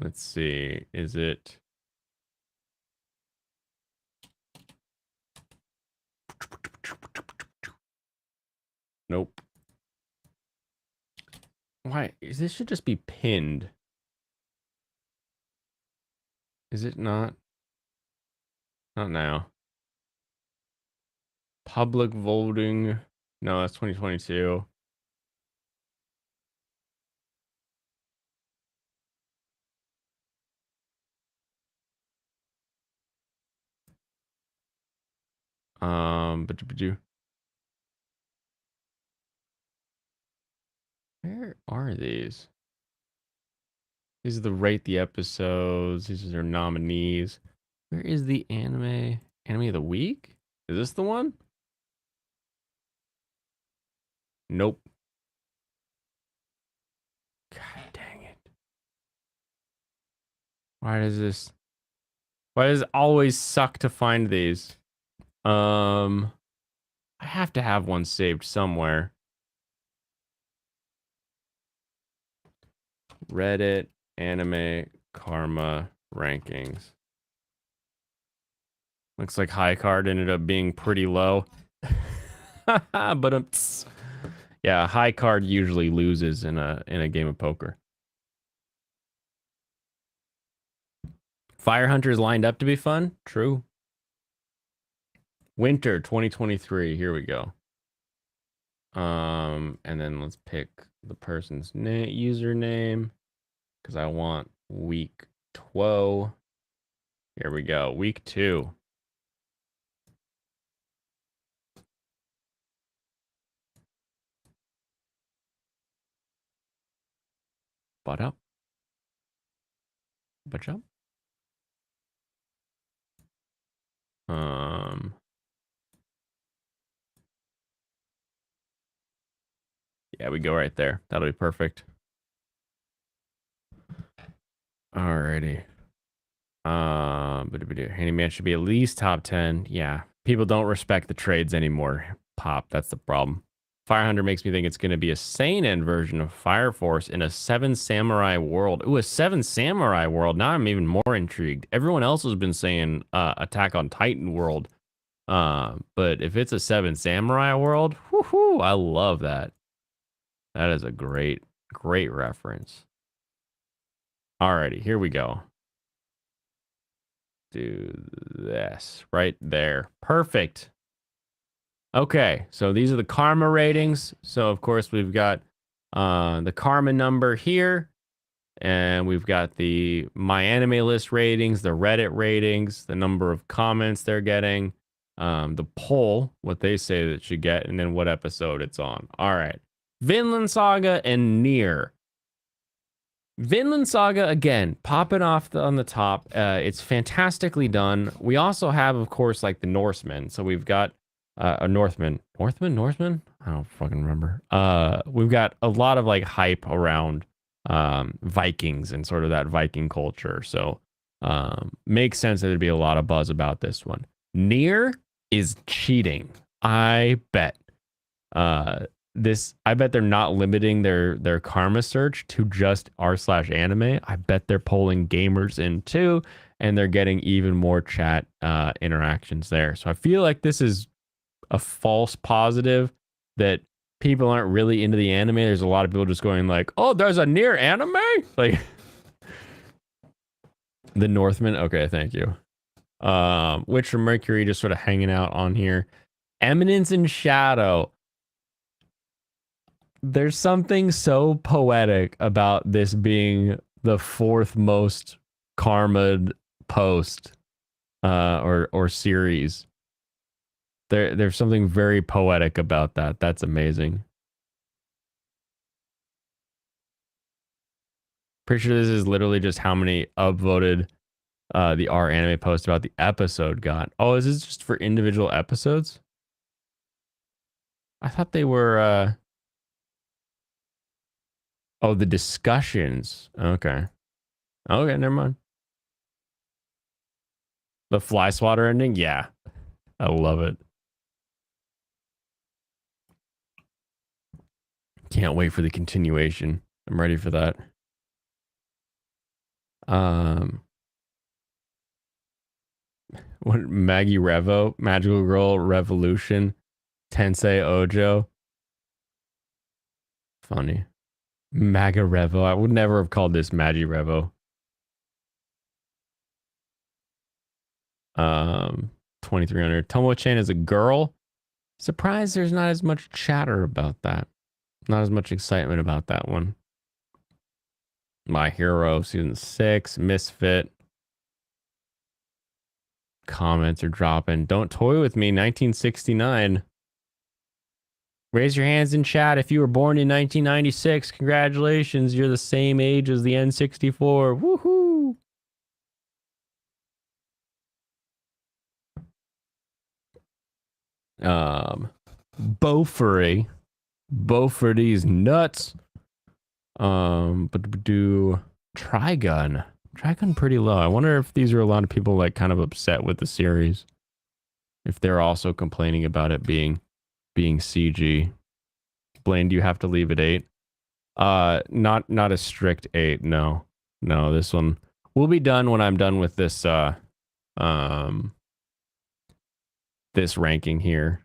Let's see. Is it? Nope. Why? This should just be pinned. Is it not? Not now. Public voting. No, that's 2022. But where are these? These are the rate the episodes. These are their nominees. Where is the anime of the week? Is this the one? Nope. God dang it. Why does this why does it always suck to find these? I have to have one saved somewhere. Reddit anime karma rankings. Looks like high card ended up being pretty low. But yeah, high card usually loses in a game of poker. Fire Hunter's lined up to be fun. True. Winter 2023. Here we go. And then let's pick the person's username because I want week 12. Here we go. Week 2. Butt up. Butt up. Yeah, we go right there. That'll be perfect. Alrighty. Handyman should be at least top 10. Yeah. People don't respect the trades anymore. Pop, that's the problem. Fire Hunter makes me think it's going to be a seinen version of Fire Force in a Seven Samurai world. Ooh, a Seven Samurai world. Now I'm even more intrigued. Everyone else has been saying Attack on Titan world. But if it's a Seven Samurai world, whoo, I love that. That is a great reference. Alrighty, here we go. Do this right there. Perfect. Okay, so these are the karma ratings. So of course we've got the karma number here, and we've got the My Anime List ratings, the Reddit ratings, the number of comments they're getting, the poll, what they say that it should get, and then what episode it's on. All right. Vinland Saga and Nier. Vinland Saga, again, popping off on the top. It's fantastically done. We also have, of course, like the Norsemen. So we've got a Northman. Northman? I don't fucking remember. We've got a lot of like hype around Vikings and sort of that Viking culture. So makes sense that there'd be a lot of buzz about this one. Nier is cheating. I bet. I bet they're not limiting their karma search to just r/anime. I bet they're pulling gamers in too, and they're getting even more chat interactions there. So I feel like this is a false positive that people aren't really into the anime. There's a lot of people just going like, "Oh, there's a Nier anime?" Like the Northman. Okay, thank you. Witcher Mercury just sort of hanging out on here. Eminence and Shadow. There's something so poetic about this being the fourth most karma'd post or series. There's something very poetic about that. That's amazing. Pretty sure this is literally just how many upvoted the R anime post about the episode got. Oh, is this just for individual episodes? I thought they were oh, the discussions. Okay. Okay, never mind. The fly swatter ending? Yeah. I love it. Can't wait for the continuation. I'm ready for that. What Maggie Revo, Magical Girl Revolution, Tensei Ojo. Funny. Maga Revo. I would never have called this Magi Revo. 2300. Tomo-chan is a girl. Surprised there's not as much chatter about that. Not as much excitement about that one. My Hero season 6, Misfit. Comments are dropping. Don't toy with me, 1969. Raise your hands in chat if you were born in 1996. Congratulations, you're the same age as the N64. Woohoo! Beaufort. Beaufort these nuts. But do Trigun. Trigun pretty low. I wonder if these are a lot of people like kind of upset with the series. If they're also complaining about it being CG. Blaine, do you have to leave at 8? Not a strict 8, no. No, this one will be done when I'm done with this this ranking here.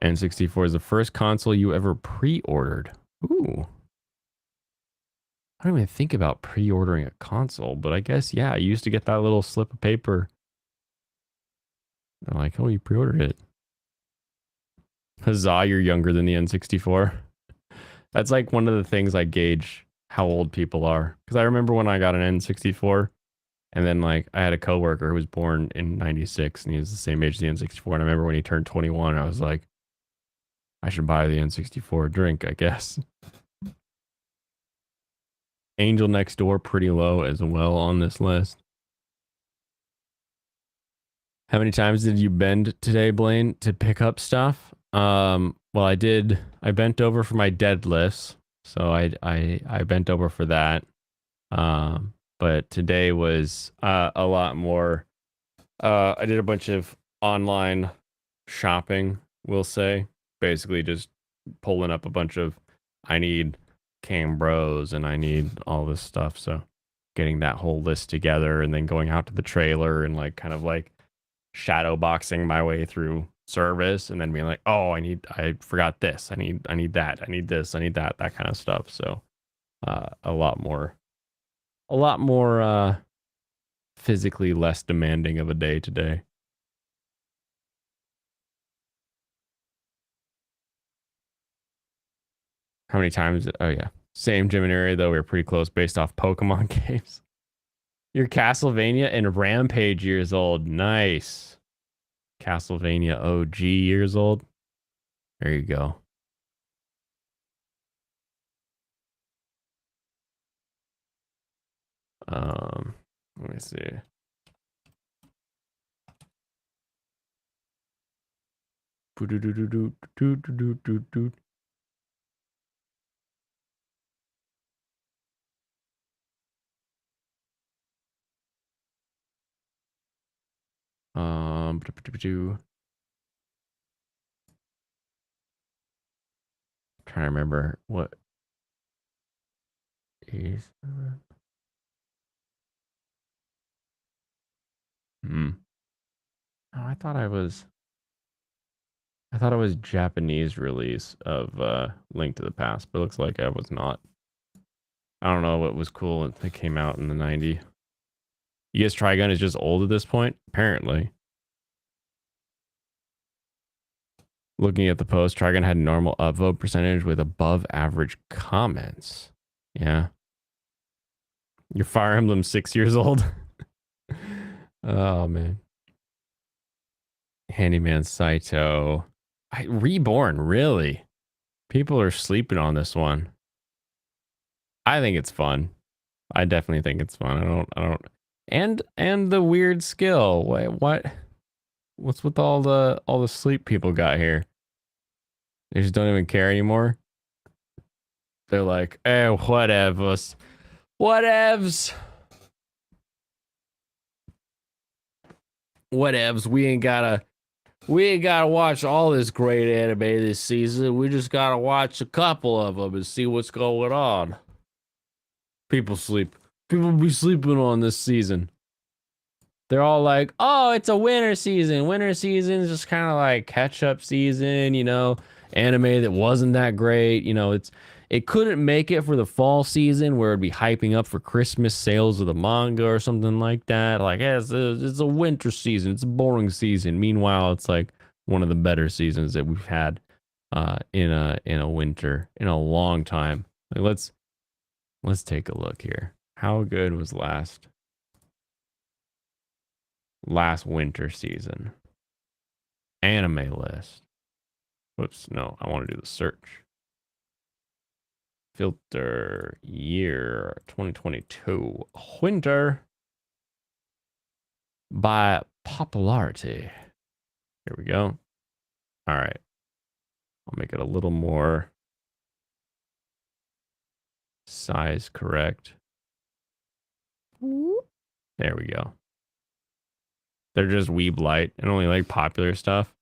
N64 is the first console you ever pre-ordered. Ooh. I don't even think about pre-ordering a console, but I guess, yeah, I used to get that little slip of paper. They're like, oh, you pre-ordered it. Huzzah, you're younger than the N64. That's like one of the things I gauge how old people are. Because I remember when I got an N64, and then like I had a coworker who was born in 96, and he was the same age as the N64. And I remember when he turned 21, I was like, I should buy the N64 a drink, I guess. Angel Next Door pretty low as well on this list. How many times did you bend today, Blaine, to pick up stuff? Well, I did. I bent over for my deadlifts, so I bent over for that. But today was a lot more. I did a bunch of online shopping. We'll say, basically just pulling up a bunch of. I need Cambros and I need all this stuff. So getting that whole list together and then going out to the trailer and like kind of like shadow boxing my way through service and then being like, oh, I forgot this. I need that. I need this. I need that kind of stuff. So a lot more physically less demanding of a day today. How many times? Oh yeah. Same gym and area though. We were pretty close based off Pokemon games. You're Castlevania and Rampage years old. Nice. Castlevania OG years old. There you go. Let me see. Trying to remember what is. Oh, I thought it was Japanese release of Link to the Past, but it looks like I was not. I don't know what was cool that came out in the 90s. You guys Trigun is just old at this point? Apparently. Looking at the post, Trigun had normal upvote percentage with above average comments. Yeah. Your Fire Emblem 6 years old? Oh, man. Handyman Saito. Reborn, really? People are sleeping on this one. I think it's fun. I definitely think it's fun. I don't. And the weird skill. What's with all the sleep people got here? They just don't even care anymore. They're like, eh, whatevs. Whatevs. Whatevs. We ain't gotta watch all this great anime this season. We just gotta watch a couple of them and see what's going on. People be sleeping on this season. They're all like, oh, it's a winter season. Winter season is just kind of like catch up season, you know, anime that wasn't that great. You know, it couldn't make it for the fall season where it'd be hyping up for Christmas sales of the manga or something like that. Like, yeah, it's a winter season. It's a boring season. Meanwhile, it's like one of the better seasons that we've had in a winter in a long time. Like, let's take a look here. How good was last winter season? Anime list. Whoops, no, I want to do the search. Filter year 2022. Winter by popularity. Here we go. All right. I'll make it a little more size correct. There we go. They're just Weeb Light and only like popular stuff.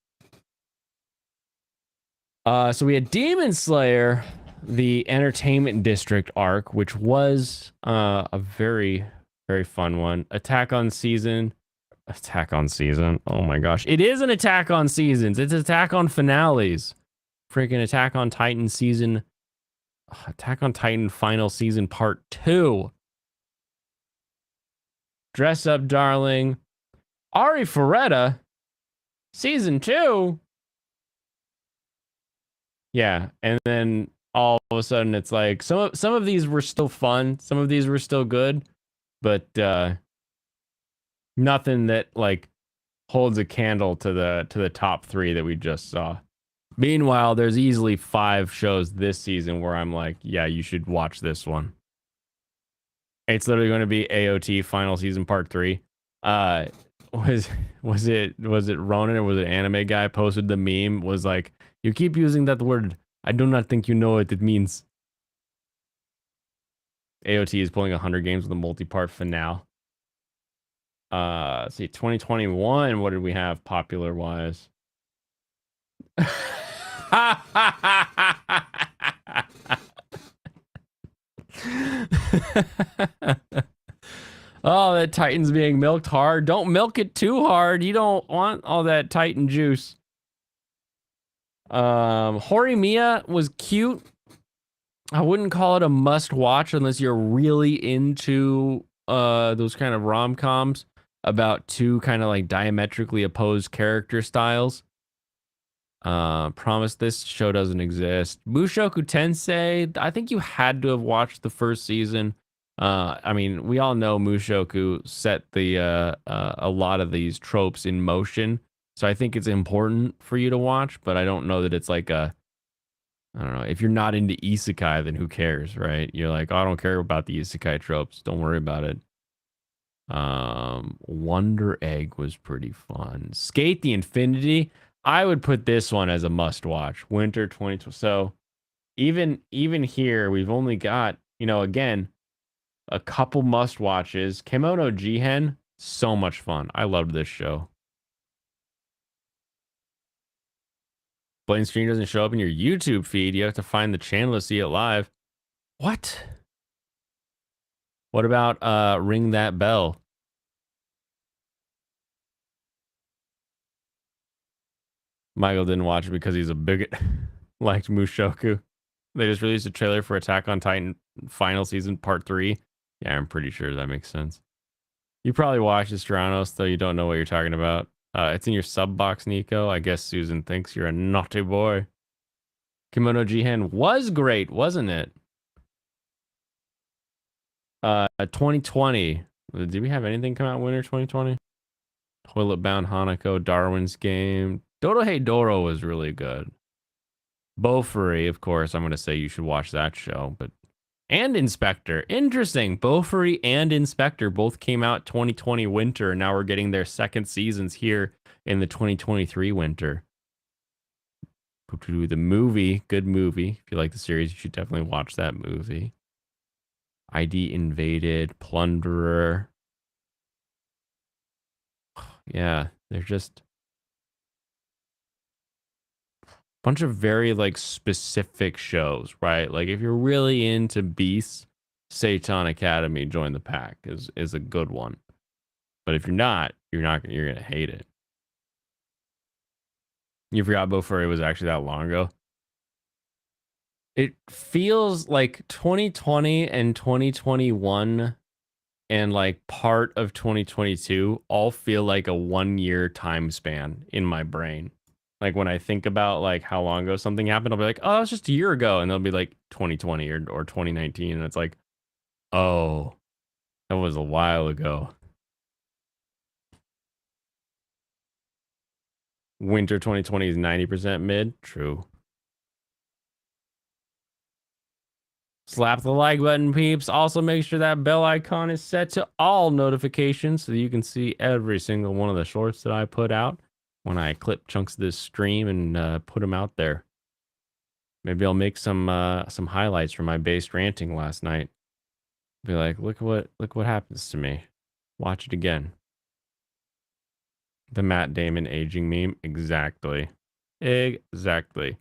So we had Demon Slayer, the Entertainment District arc, which was a very, very fun one. Attack on Season. Oh my gosh. It is an Attack on Seasons. It's Attack on Finales. Freaking Attack on Titan season. Attack on Titan final season part 2. Dress Up Darling. Ari Ferretta. Season 2. Yeah, and then all of a sudden it's like some of these were still fun, some of these were still good, but nothing that like holds a candle to the top 3 that we just saw. Meanwhile, there's easily 5 shows this season where I'm like, yeah, you should watch this one. It's literally going to be AOT final season part 3. Was it Ronan or was it Anime Guy posted the meme was like, you keep using that word. I do not think you know what it means. AOT is pulling 100 games with a multi-part finale. Let's see, 2021, what did we have popular wise? Oh, that Titan's being milked hard. Don't milk it too hard. You don't want all that Titan juice. Horimiya was cute. I wouldn't call it a must watch unless you're really into those kind of rom-coms about 2 kind of like diametrically opposed character styles. Promise this show doesn't exist. Mushoku Tensei, I think you had to have watched the first season. I mean, we all know Mushoku set the a lot of these tropes in motion. So I think it's important for you to watch, but I don't know that it's like I don't know. If you're not into isekai, then who cares, right? You're like, oh, I don't care about the isekai tropes. Don't worry about it. Wonder Egg was pretty fun. Skate the Infinity. I would put this one as a must watch. Winter 2020. So even here, we've only got, again, a couple must watches. Kimono Jihen, so much fun. I loved this show. Blaine stream doesn't show up in your YouTube feed. You have to find the channel to see it live. What? What about Ring That Bell? Michael didn't watch it because he's a bigot. Liked Mushoku. They just released a trailer for Attack on Titan final season part 3. Yeah, I'm pretty sure that makes sense. You probably watched Estranos, though you don't know what you're talking about. It's in your sub box, Nico. I guess Susan thinks you're a naughty boy. Kimono Jihen was great, wasn't it? 2020. Did we have anything come out winter 2020? Toilet Bound Hanako, Darwin's Game. Dodo Hey Doro was really good. Bofuri, of course, I'm going to say you should watch that show. And Inspector. Interesting. Bofuri and Inspector both came out 2020 winter, and now we're getting their second seasons here in the 2023 winter. The movie, good movie. If you like the series, you should definitely watch that movie. ID Invaded, Plunderer. Yeah, they're just a bunch of very like specific shows, right? Like if you're really into Beasts, Seitan Academy, Join the Pack is a good one. But if you're not, you're gonna hate it. You forgot Bofuri was actually that long ago. It feels like 2020 and 2021 and like part of 2022 all feel like a 1-year time span in my brain. Like when I think about like how long ago something happened, I'll be like, oh, that was just a year ago. And they'll be like 2020 or 2019. And it's like, oh, that was a while ago. Winter 2020 is 90% mid. True. Slap the like button, peeps. Also, make sure that bell icon is set to all notifications so that you can see every single one of the shorts that I put out when I clip chunks of this stream and put them out there. Maybe I'll make some highlights from my based ranting last night. Be like, look what happens to me. Watch it again. The Matt Damon aging meme. Exactly. Exactly.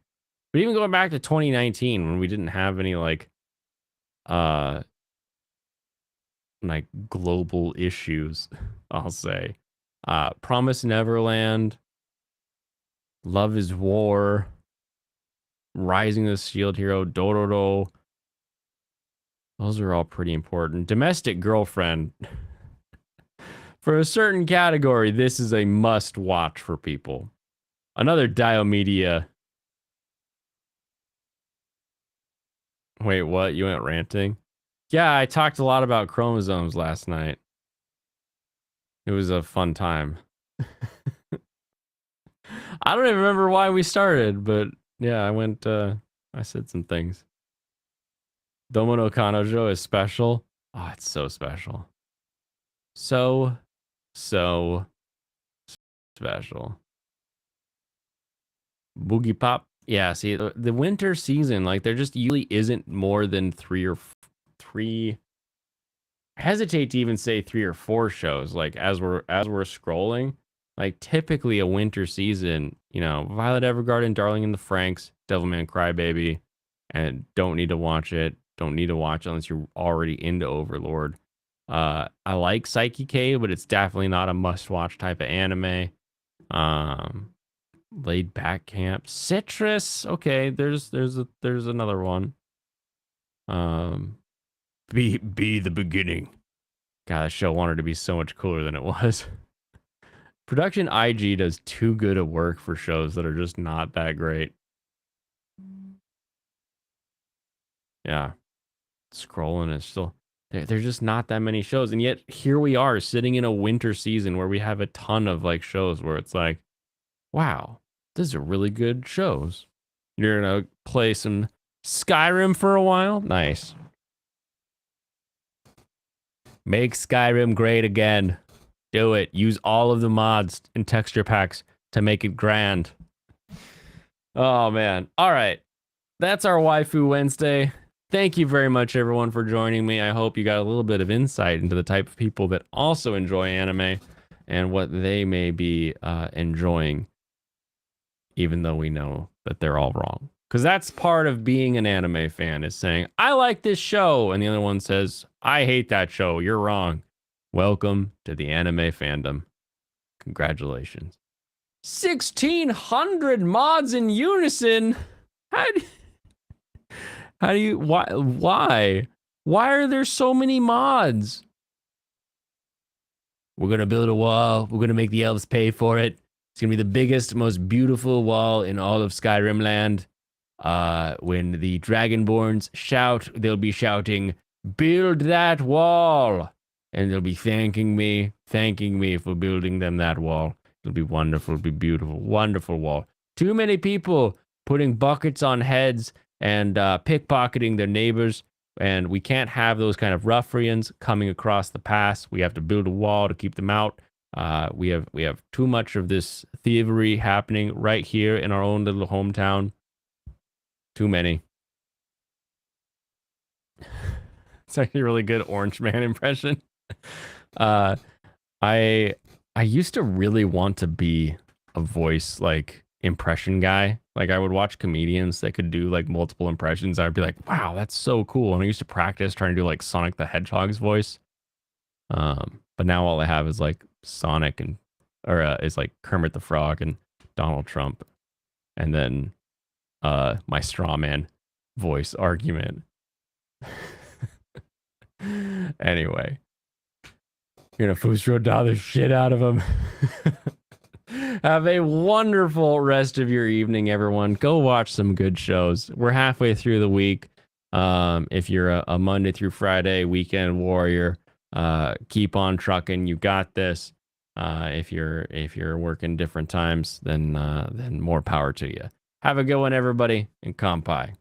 But even going back to 2019 when we didn't have any like global issues, I'll say. Promise Neverland, Love is War, Rising of the Shield Hero, Dororo. Those are all pretty important. Domestic Girlfriend. For a certain category, this is a must watch for people. Another Diomedia. Wait, what? You went ranting? Yeah, I talked a lot about chromosomes last night. It was a fun time. I don't even remember why we started, but yeah, I said some things. Domo no Kanojo is special. Oh, it's so special. So special. Boogie Pop. Yeah, see, the winter season, like, there just usually isn't more than three. I hesitate to even say 3 or 4 shows. Like, as we're scrolling, like, typically a winter season, Violet Evergarden, Darling in the Franxx, Devilman Crybaby, and don't need to watch it. Don't need to watch it unless you're already into Overlord. I like Psyche K, but it's definitely not a must-watch type of anime. Laid Back Camp, Citrus. Okay, there's another one. Be the beginning. God, that show wanted to be so much cooler than it was. Production IG does too good of work for shows that are just not that great. Yeah. Scrolling is still there's just not that many shows, and yet here we are sitting in a winter season where we have a ton of like shows where it's like, wow, these are really good shows. You're gonna play some Skyrim for a while? Nice. Make Skyrim great again. Do it. Use all of the mods and texture packs to make it grand. Oh man. All right. That's our Waifu Wednesday. Thank you very much, everyone, for joining me. I hope you got a little bit of insight into the type of people that also enjoy anime and what they may be enjoying, even though we know that they're all wrong. Because that's part of being an anime fan, is saying, I like this show. And the other one says, I hate that show. You're wrong. Welcome to the anime fandom. Congratulations. 1,600 mods in unison. How do you, why are there so many mods? We're going to build a wall. We're going to make the elves pay for it. It's going to be the biggest, most beautiful wall in all of Skyrim land. When the Dragonborns shout, they'll be shouting, build that wall. And they'll be thanking me for building them that wall. It'll be wonderful. It'll be beautiful. Wonderful wall. Too many people putting buckets on heads and pickpocketing their neighbors. And we can't have those kind of ruffians coming across the pass. We have to build a wall to keep them out. We have too much of this thievery happening right here in our own little hometown. Too many. It's actually a really good Orange Man impression. I used to really want to be a voice like impression guy. Like, I would watch comedians that could do like multiple impressions. I'd be like, wow, that's so cool. And I used to practice trying to do like Sonic the Hedgehog's voice. But now all I have is like Sonic is like Kermit the Frog and Donald Trump, and then my straw man voice argument. Anyway, you're gonna Fusro the shit out of him. Have a wonderful rest of your evening, everyone. Go watch some good shows. We're halfway through the week. If you're a Monday through Friday weekend warrior, keep on trucking. You got this. If you're working different times, then more power to you. Have a good one, everybody, and kampai.